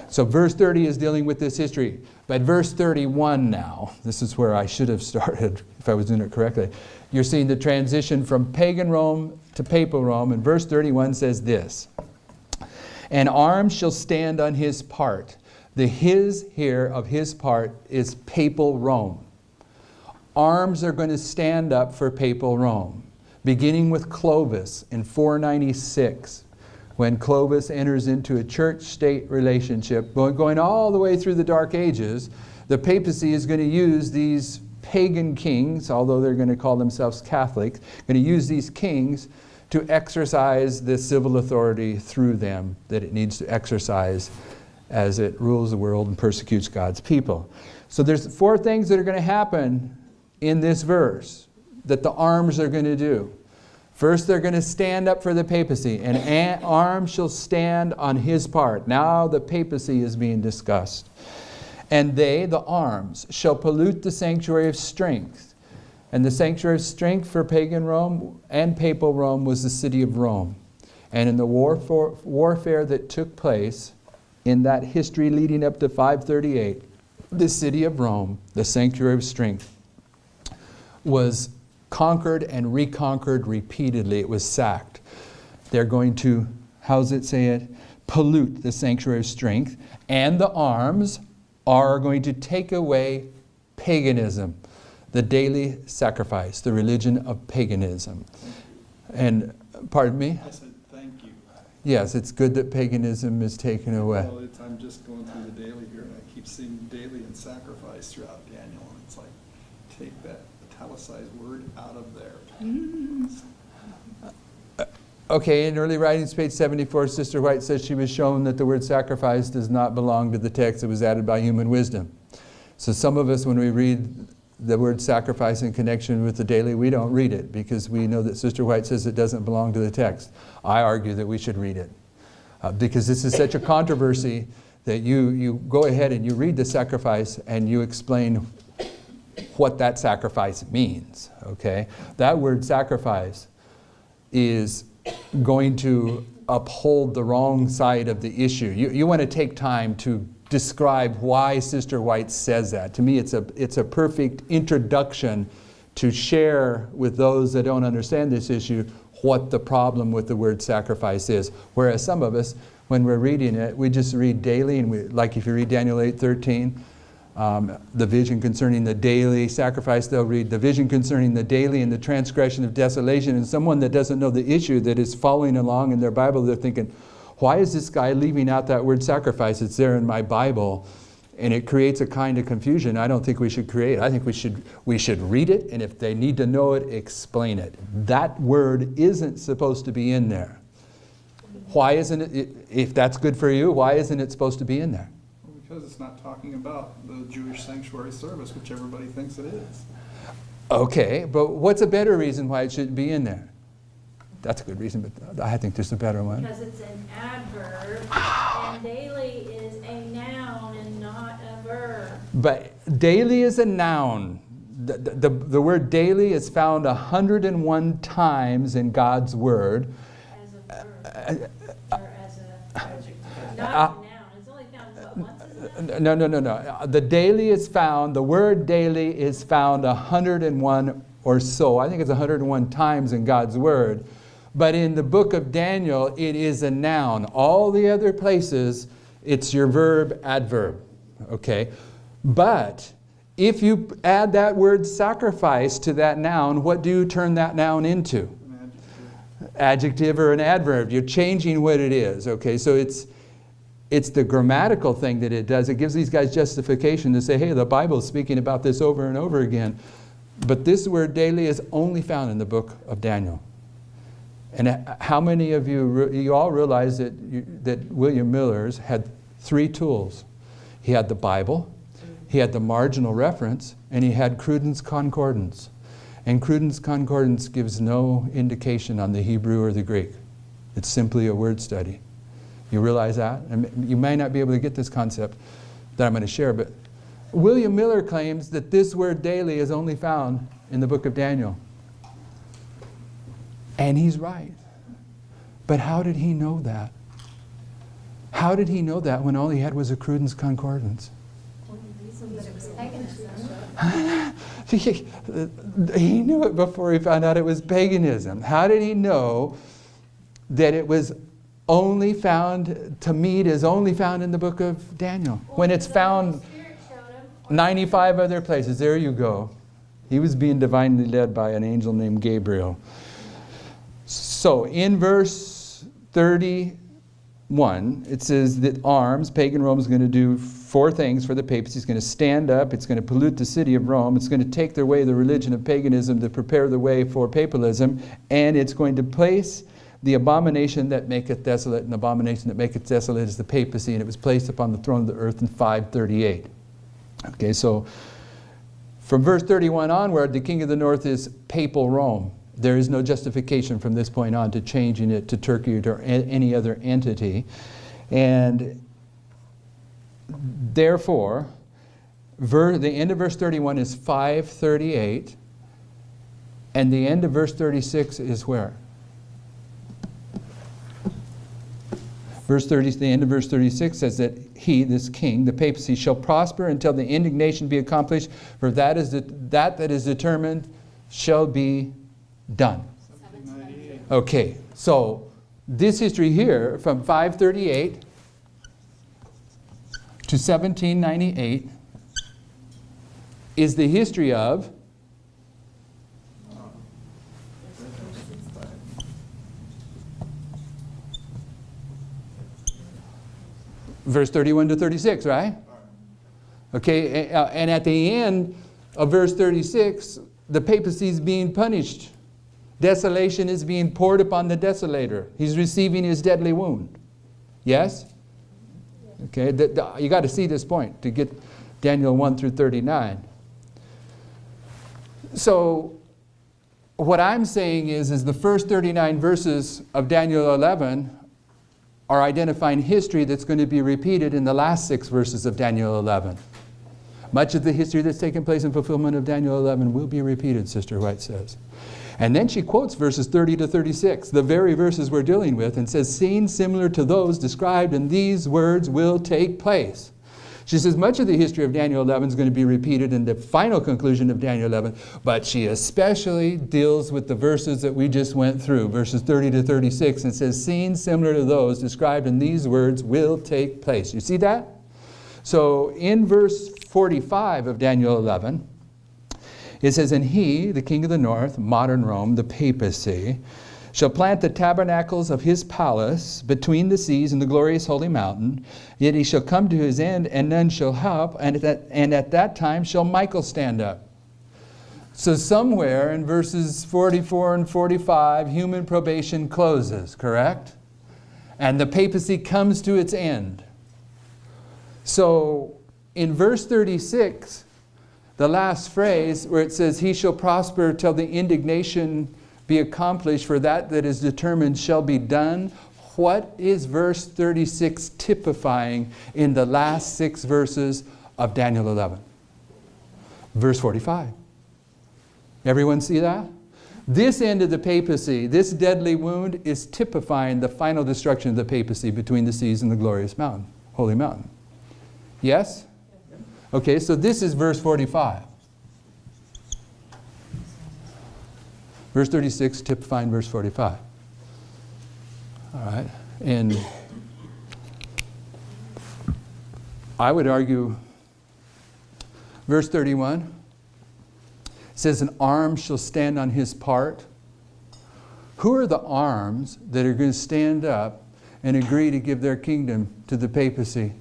So verse 30 is dealing with this history. But verse 31 now, this is where I should have started if I was doing it correctly. You're seeing the transition from pagan Rome to papal Rome. And verse 31 says this, an arm shall stand on his part. The his here of his part is papal Rome. Arms are going to stand up for papal Rome, beginning with Clovis in 496, when Clovis enters into a church-state relationship, going all the way through the Dark Ages. The papacy is going to use these pagan kings, although they're going to call themselves Catholics, going to use these kings to exercise the civil authority through them that it needs to exercise as it rules the world and persecutes God's people. So there's 4 things that are going to happen in this verse that the arms are going to do. First, they're going to stand up for the papacy. An arm shall stand on his part. Now the papacy is being discussed. And they, the arms, shall pollute the sanctuary of strength. And the sanctuary of strength for pagan Rome and papal Rome was the city of Rome. And in the warfare that took place in that history leading up to 538, the city of Rome, the sanctuary of strength, was conquered and reconquered repeatedly. It was sacked. They're going to, how's it say it? Pollute the sanctuary of strength, and the arms are going to take away paganism, the daily sacrifice, the religion of paganism. And, pardon me? I said, thank you. Yes, it's good that paganism is taken away. Well, I'm just going through the daily here, and I keep seeing daily and sacrifice throughout Daniel, and it's like, take that italicized word out of there. Okay, in early writings, page 74, Sister White says she was shown that the word sacrifice does not belong to the text. It was added by human wisdom. So some of us, when we read the word sacrifice in connection with the daily, we don't read it because we know that Sister White says it doesn't belong to the text. I argue that we should read it because this is such a controversy that you go ahead and you read the sacrifice and you explain what that sacrifice means, okay? That word sacrifice is going to uphold the wrong side of the issue. You want to take time to describe why Sister White says that. To me, it's a perfect introduction to share with those that don't understand this issue what the problem with the word sacrifice is. Whereas some of us, when we're reading it, we just read daily, and like if you read Daniel 8:13, the vision concerning the daily sacrifice, they'll read the vision concerning the daily and the transgression of desolation. And someone that doesn't know the issue, that is following along in their Bible, they're thinking, why is this guy leaving out that word sacrifice? It's there in my Bible. And it creates a kind of confusion I don't think we should create. I think we should read it, and if they need to know it, explain it. That word isn't supposed to be in there. Why isn't it? If that's good for you, why isn't it supposed to be in there? Because it's not talking about the Jewish sanctuary service, which everybody thinks it is. Okay, but what's a better reason why it shouldn't be in there? That's a good reason, but I think there's a better one. Because it's an adverb, and daily is a noun and not a verb. But daily is a noun. The word daily is found 101 times in God's Word. As a verb, or as a adjective. Not as a noun. It's only found, what, once as a noun? No. The daily is found, the word daily is found 101 or so. I think it's 101 times in God's Word. But in the book of Daniel, it is a noun. All the other places, it's your verb, adverb. Okay? But if you add that word sacrifice to that noun, what do you turn that noun into? An adjective. Adjective or an adverb. You're changing what it is. Okay? So it's the grammatical thing that it does. It gives these guys justification to say, hey, the Bible is speaking about this over and over again. But this word daily is only found in the book of Daniel. And how many of you all realize that William Miller's had 3 tools? He had the Bible, he had the marginal reference, and he had Cruden's Concordance. And Cruden's Concordance gives no indication on the Hebrew or the Greek. It's simply a word study. You realize that? And you may not be able to get this concept that I'm going to share, but William Miller claims that this word daily is only found in the book of Daniel. And he's right. But how did he know that? How did he know that when all he had was a Cruden's Concordance? But it was paganism. He knew it before he found out it was paganism. How did he know that it was only found, to meet is only found in the book of Daniel? When it's found 95 other places. There you go. He was being divinely led by an angel named Gabriel. So in verse 31, it says that arms, pagan Rome is going to do 4 things for the papacy. It's going to stand up, it's going to pollute the city of Rome, it's going to take away the religion of paganism to prepare the way for papalism, and it's going to place the abomination that maketh desolate, and the abomination that maketh desolate is the papacy, and it was placed upon the throne of the earth in 538. Okay, so from verse 31 onward, the king of the north is papal Rome. There is no justification from this point on to changing it to Turkey or any other entity. And therefore, the end of verse 31 is 538. And the end of verse 36 is where? The end of verse 36 says that he, this king, the papacy, shall prosper until the indignation be accomplished, for that is determined shall be done. 1798. Okay, so this history here from 538 to 1798 is the history of verse 31 to 36, right? Okay, and at the end of verse 36, the papacy is being punished. Desolation is being poured upon the desolator. He's receiving his deadly wound. Yes? Okay, you got to see this point to get Daniel 1 through 39. So, what I'm saying is the first 39 verses of Daniel 11 are identifying history that's going to be repeated in the last 6 verses of Daniel 11. Much of the history that's taken place in fulfillment of Daniel 11 will be repeated, Sister White says. And then she quotes verses 30 to 36, the very verses we're dealing with, and says, scenes similar to those described in these words will take place. She says much of the history of Daniel 11 is going to be repeated in the final conclusion of Daniel 11, but she especially deals with the verses that we just went through, verses 30 to 36, and says scenes similar to those described in these words will take place. You see that? So in verse 45 of Daniel 11, it says, and he, the king of the north, modern Rome, the papacy, shall plant the tabernacles of his palace between the seas and the glorious holy mountain. Yet he shall come to his end, and none shall help, and at that time shall Michael stand up. So somewhere in verses 44 and 45, human probation closes, correct? And the papacy comes to its end. So in verse 36, the last phrase where it says, he shall prosper till the indignation be accomplished, for that is determined shall be done. What is verse 36 typifying in the last 6 verses of Daniel 11? Verse 45. Everyone see that? This end of the papacy, this deadly wound, is typifying the final destruction of the papacy between the seas and the glorious mountain, holy mountain. Yes? Okay, so this is verse 45. Verse 36 typifying verse 45. All right, and I would argue verse 31 says an arm shall stand on his part. Who are the arms that are going to stand up and agree to give their kingdom to the papacy?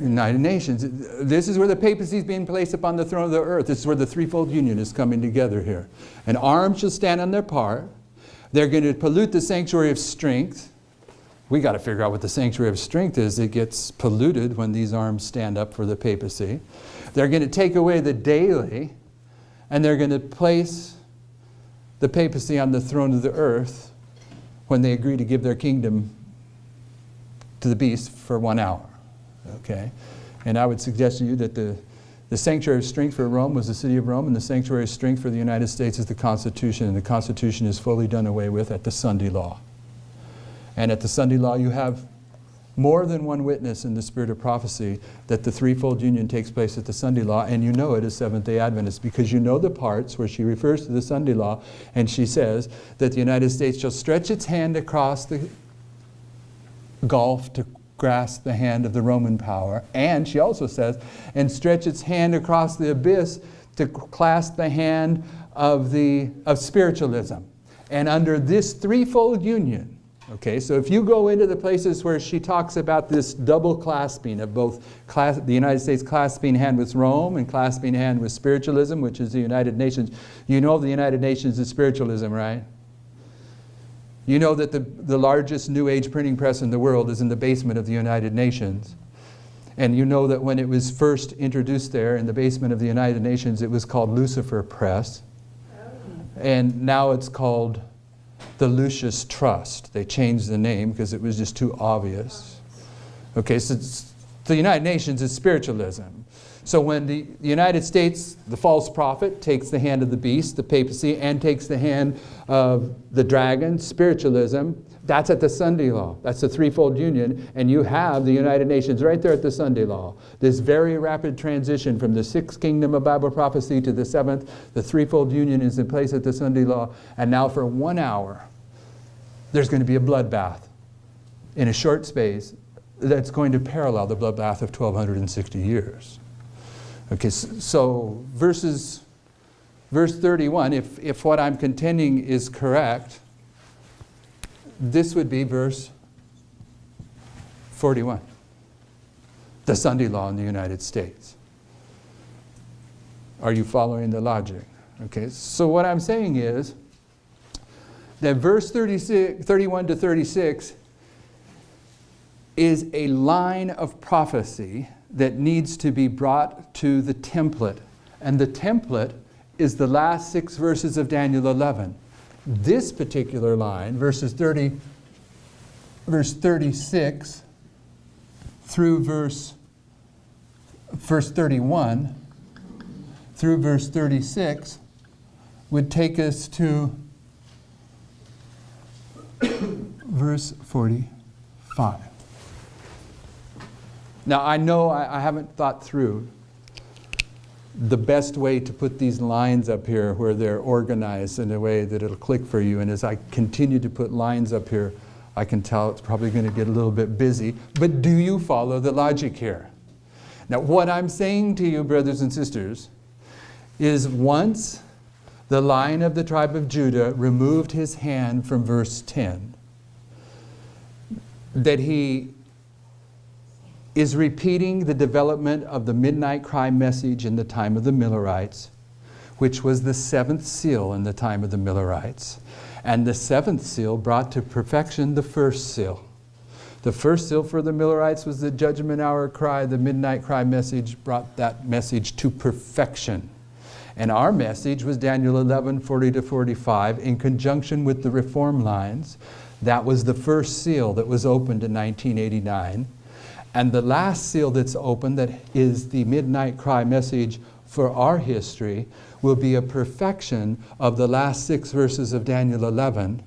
United Nations. This is where the papacy is being placed upon the throne of the earth. This is where the threefold union is coming together here. An arm shall stand on their part. They're going to pollute the sanctuary of strength. We got to figure out what the sanctuary of strength is. It gets polluted when these arms stand up for the papacy. They're going to take away the daily, and they're going to place the papacy on the throne of the earth when they agree to give their kingdom to the beast for 1 hour. Okay, and I would suggest to you that the sanctuary of strength for Rome was the city of Rome, and the sanctuary of strength for the United States is the Constitution, and the Constitution is fully done away with at the Sunday law. And at the Sunday law, you have more than one witness in the spirit of prophecy that the threefold union takes place at the Sunday law, and you know it as Seventh-day Adventists because you know the parts where she refers to the Sunday law, and she says that the United States shall stretch its hand across the gulf to grasp the hand of the Roman power. And she also says, and stretch its hand across the abyss to clasp the hand of spiritualism. And under this threefold union, okay, so if you go into the places where she talks about this double clasping of both the United States clasping hand with Rome and clasping hand with spiritualism, which is the United Nations, you know the United Nations is spiritualism, right? You know that the largest New Age printing press in the world is in the basement of the United Nations. And you know that when it was first introduced there in the basement of the United Nations, it was called Lucifer Press. And now it's called the Lucius Trust. They changed the name because it was just too obvious. Okay, so the United Nations is spiritualism. So when the United States, the false prophet, takes the hand of the beast, the papacy, and takes the hand of the dragon, spiritualism, That's at the Sunday law. That's the threefold union. And you have the United Nations right there at the Sunday law. This very rapid transition from the sixth kingdom of Bible prophecy to the seventh. The threefold union is in place at the Sunday law. And now for 1 hour, there's going to be a bloodbath in a short space that's going to parallel the bloodbath of 1260 years. Okay, so verse 31, if what I'm contending is correct, this would be verse 41, the Sunday law in the United States. Are you following the logic? Okay, so what I'm saying is that verse 31 to 36 is a line of prophecy that needs to be brought to the template. And the template is the last 6 verses of Daniel 11. This particular line, verse 36 through verse 31 through verse 36 would take us to verse 45. Now, I know I haven't thought through the best way to put these lines up here where they're organized in a way that it'll click for you. And as I continue to put lines up here, I can tell it's probably going to get a little bit busy. But do you follow the logic here? Now, what I'm saying to you, brothers and sisters, is once the Lion of the tribe of Judah removed his hand from verse 10, that he is repeating the development of the midnight cry message in the time of the Millerites, which was the 7th seal in the time of the Millerites. And the 7th seal brought to perfection the 1st seal. The 1st seal for the Millerites was the judgment hour cry. The midnight cry message brought that message to perfection. And our message was Daniel 11, 40 to 45, in conjunction with the reform lines. That was the 1st seal that was opened in 1989. And the last seal that's open, that is the midnight cry message for our history, will be a perfection of the last 6 verses of Daniel 11.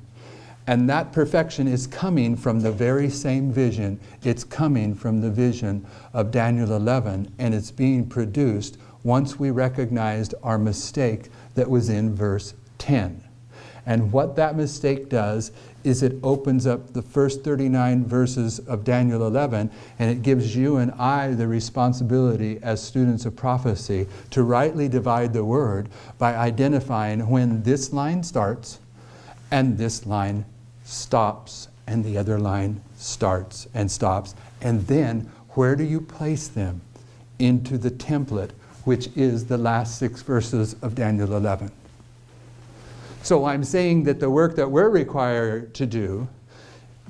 And that perfection is coming from the very same vision. It's coming from the vision of Daniel 11, and it's being produced once we recognized our mistake that was in verse 10. And what that mistake does is it opens up the first 39 verses of Daniel 11, and it gives you and I the responsibility as students of prophecy to rightly divide the word by identifying when this line starts and this line stops and the other line starts and stops. And then where do you place them into the template, which is the last 6 verses of Daniel 11. So I'm saying that the work that we're required to do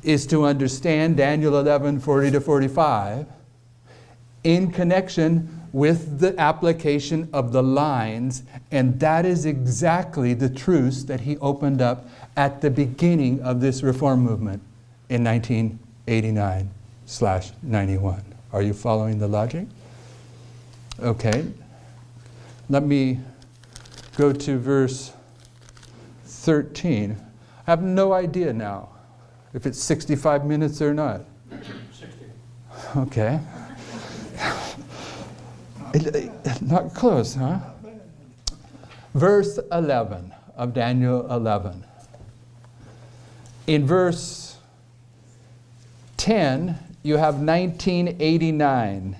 is to understand Daniel 11, 40 to 45 in connection with the application of the lines, and that is exactly the truths that he opened up at the beginning of this reform movement in 1989/91. Are you following the logic? Okay. Let me go to verse 13. I have no idea now if it's 65 minutes or not. 60. Okay. Not close, huh? Verse 11 of Daniel 11. In verse 10, you have 1989,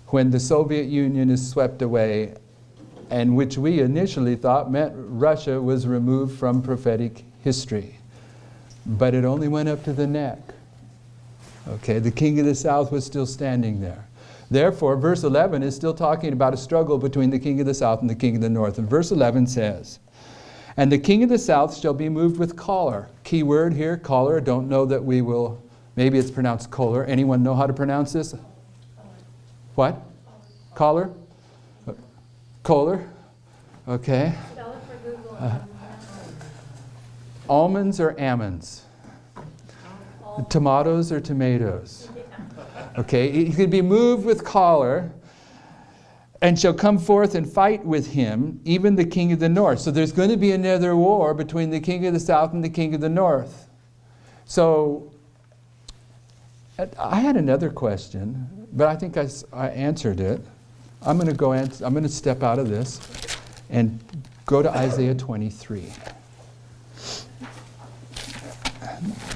when the Soviet Union is swept away, and which we initially thought meant Russia was removed from prophetic history. But it only went up to the neck. Okay, the king of the south was still standing there. Therefore, verse 11 is still talking about a struggle between the king of the south and the king of the north. And verse 11 says, "And the king of the south shall be moved with choler." Key word here, choler. Don't know that we will, maybe it's pronounced choler. Anyone know how to pronounce this? What? Choler? Choler? Okay. Spell it for Google. Almonds or almonds? Tomatoes or tomatoes? Okay, he could be moved with choler, and shall come forth and fight with him, even the king of the north. So there's going to be another war between the king of the south and the king of the north. So I had another question, but I think I answered it. I'm going to step out of this and go to Isaiah 23.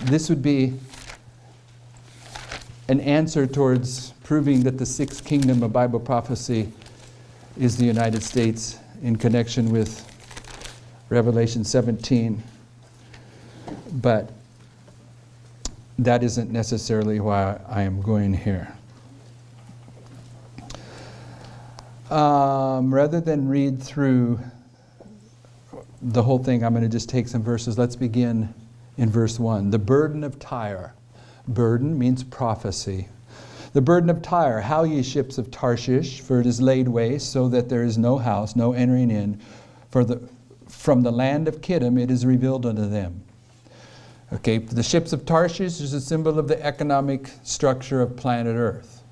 This would be an answer towards proving that the sixth kingdom of Bible prophecy is the United States in connection with Revelation 17. But that isn't necessarily why I am going here. Rather than read through the whole thing, I'm going to just take some verses. Let's begin in verse 1. The burden of Tyre. Burden means prophecy. The burden of Tyre, how ye ships of Tarshish, for it is laid waste, so that there is no house, no entering in. From the land of Kittim it is revealed unto them. Okay, the ships of Tarshish is a symbol of the economic structure of planet Earth.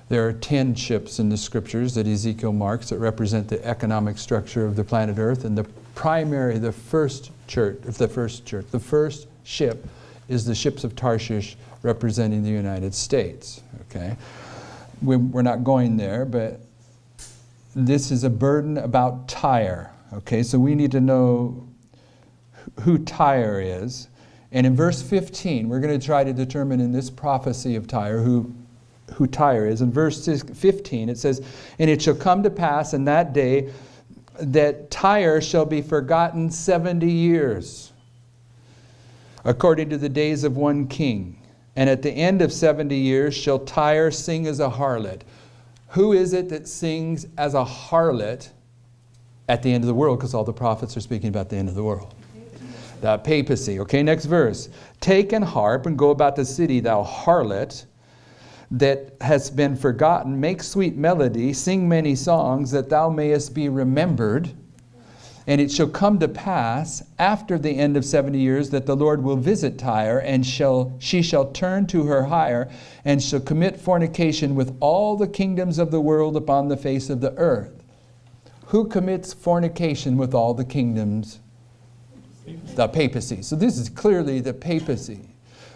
There are 10 ships in the scriptures that Ezekiel marks that represent the economic structure of the planet Earth, and the first ship is the ships of Tarshish representing the United States. Okay, we're not going there, but this is a burden about Tyre. Okay, so we need to know who Tyre is. And in verse 15, we're going to try to determine in this prophecy of Tyre who Tyre is. In verse 15, it says, "And it shall come to pass in that day that Tyre shall be forgotten 70 years, according to the days of one king. And at the end of 70 years shall Tyre sing as a harlot." Who is it that sings as a harlot at the end of the world? Because all the prophets are speaking about the end of the world. The papacy. Okay, next verse. "Take an harp and go about the city, thou harlot that hast been forgotten. Make sweet melody, sing many songs, that thou mayest be remembered. And it shall come to pass after the end of 70 years that the Lord will visit Tyre, and she shall turn to her hire, and shall commit fornication with all the kingdoms of the world upon the face of the earth." Who commits fornication with all the kingdoms? The papacy. So this is clearly the papacy.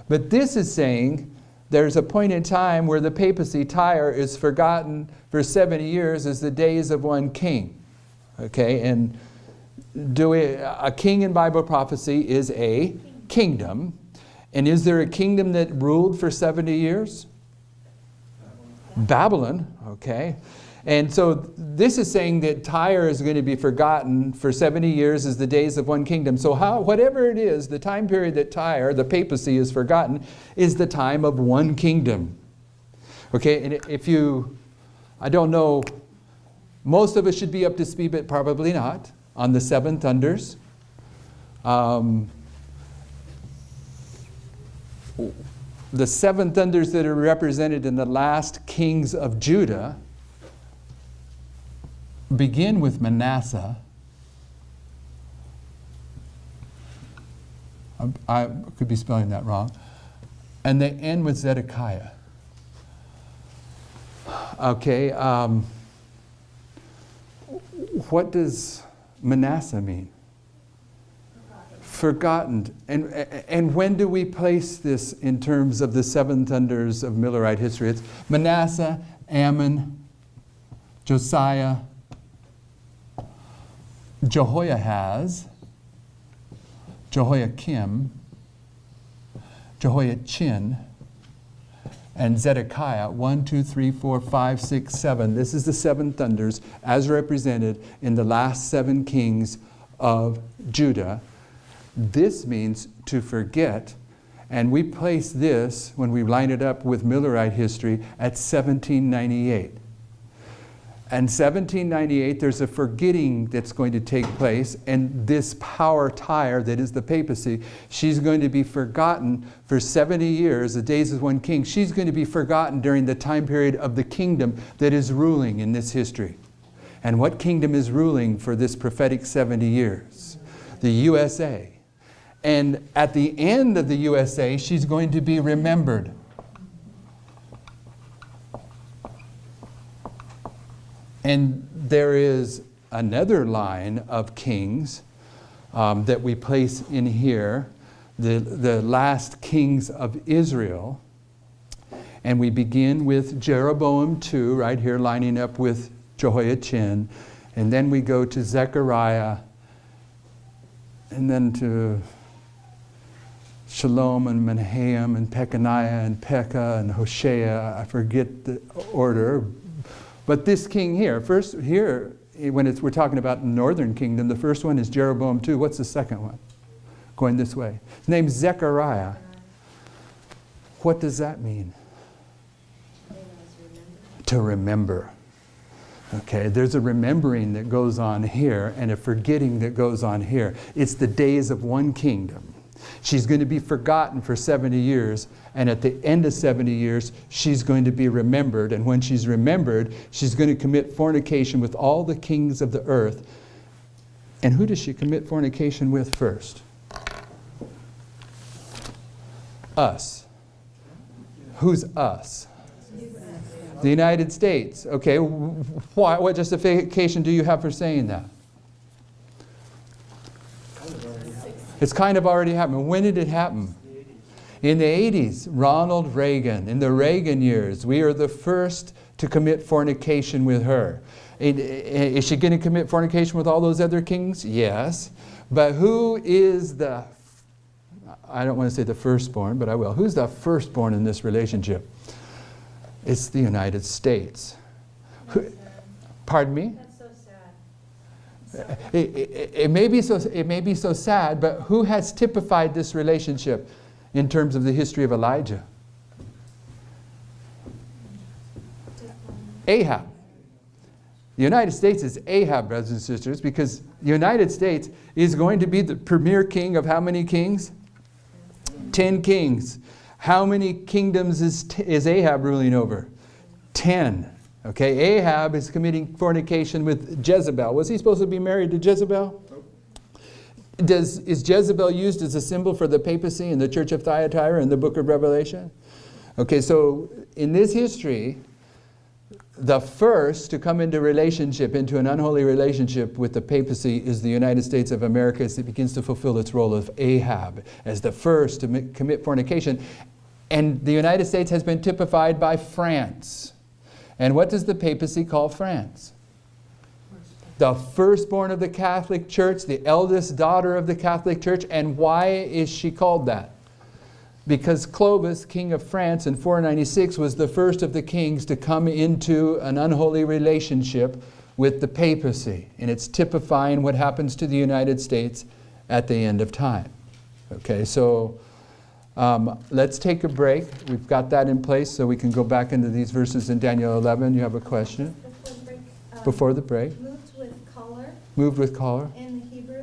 But this is saying there's a point in time where the papacy, Tyre, is forgotten for 70 years as the days of one king. Okay, and a king in Bible prophecy is a kingdom. And is there a kingdom that ruled for 70 years? Babylon, okay. And so this is saying that Tyre is going to be forgotten for 70 years as the days of one kingdom. So whatever it is, the time period that Tyre, the papacy, is forgotten is the time of one kingdom. Okay, and I don't know, most of us should be up to speed, but probably not, on the seven thunders. The seven thunders that are represented in the last kings of Judah begin with Manasseh. I could be spelling that wrong. And they end with Zedekiah. Okay, what does Manasseh mean? Forgotten. And when do we place this in terms of the seven thunders of Millerite history? It's Manasseh, Ammon, Josiah, Jehoiahaz, Jehoiakim, Jehoiachin, and Zedekiah. 1, 2, 3, 4, 5, 6, 7. This is the seven thunders as represented in the last seven kings of Judah. This means to forget, and we place this, when we line it up with Millerite history, at 1798. And 1798, there's a forgetting that's going to take place, and this power Tyre, that is the papacy, she's going to be forgotten for 70 years, the days of one king. She's going to be forgotten during the time period of the kingdom that is ruling in this history. And what kingdom is ruling for this prophetic 70 years? The USA. And at the end of the USA, she's going to be remembered. And there is another line of kings that we place in here the last kings of Israel. And we begin with Jeroboam 2, right here lining up with Jehoiachin. And then we go to Zechariah, and then to Shalom and Menahem and Pekaniah and Pekah and Hoshea. I forget the order. But this king here, first here, when we're talking about northern kingdom, the first one is Jeroboam 2. What's the second one? Going this way. His name's Zechariah. What does that mean? To remember. Okay, there's a remembering that goes on here and a forgetting that goes on here. It's the days of one kingdom. She's going to be forgotten for 70 years, and at the end of 70 years, she's going to be remembered. And when she's remembered, she's going to commit fornication with all the kings of the earth. And who does she commit fornication with first? Us. Who's us? The United States. Okay, why, what justification do you have for saying that? It's kind of already happened. When did it happen? In the 80s. Ronald Reagan. In the Reagan years, we are the first to commit fornication with her. Is she going to commit fornication with all those other kings? Yes. But who is the, I don't want to say the firstborn, but I will. Who's the firstborn in this relationship? It's the United States. Pardon me? That's so sad. It may be so sad, but who has typified this relationship in terms of the history of Elijah? Ahab. The United States is Ahab, brothers and sisters, because the United States is going to be the premier king of how many kings? 10 kings. How many kingdoms is Ahab ruling over? 10. Okay, Ahab is committing fornication with Jezebel. Was he supposed to be married to Jezebel? Nope. Is Jezebel used as a symbol for the papacy in the Church of Thyatira in the book of Revelation? Okay, so in this history, the first to come into relationship, into an unholy relationship with the papacy is the United States of America as it begins to fulfill its role of Ahab as the first to commit fornication. And the United States has been typified by France. And what does the papacy call France? The firstborn of the Catholic Church, the eldest daughter of the Catholic Church. And why is she called that? Because Clovis, king of France in 496, was the first of the kings to come into an unholy relationship with the papacy. And it's typifying what happens to the United States at the end of time. Okay, so let's take a break. We've got that in place so we can go back into these verses in Daniel 11. You have a question? Before the break. Moved with color. Moved with color. In the Hebrew,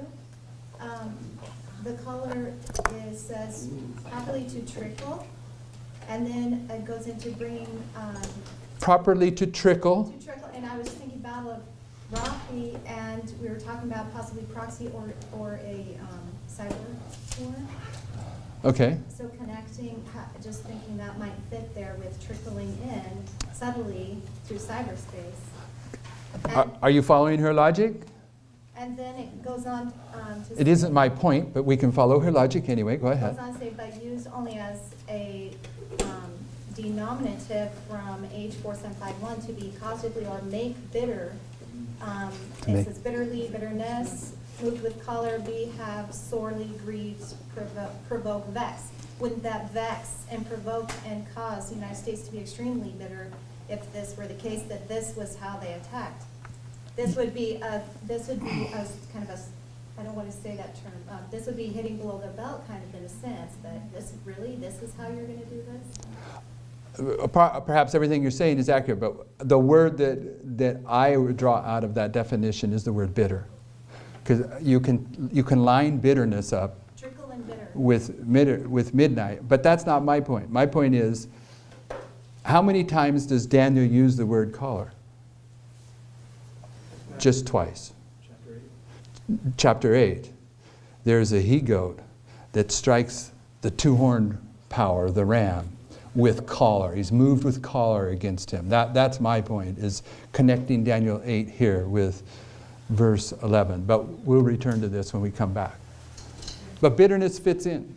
the color says properly to trickle, and then it goes into bringing properly to trickle. To trickle, and I was thinking Battle of Rafi, and we were talking about possibly proxy or a cyber war. Okay. So connecting, just thinking that might fit there with trickling in subtly through cyberspace. Are you following her logic? And then it goes on to It isn't my point, but we can follow her logic anyway. Go ahead. It goes on to say, but used only as a denominative from H4751 to be causatively or make bitter. It says bitterly, bitterness, moved with color, be, have, sorely, grieved, provoke, vex. Wouldn't that vex and provoke and cause the United States to be extremely bitter if this were the case, that this was how they attacked? This would be a kind of a, I don't want to say that term, this would be hitting below the belt kind of in a sense, that this is how you're going to do this? Perhaps everything you're saying is accurate, but the word that I would draw out of that definition is the word bitter. Because you can line bitterness up Trickle and bitter. with midnight, but that's not my point. My point is, how many times does Daniel use the word collar? Just twice. Chapter 8. There's a he-goat that strikes the two-horned power, the ram, with collar. He's moved with collar against him. That's my point, is connecting Daniel 8 here with verse 11. But we'll return to this when we come back. But bitterness fits in.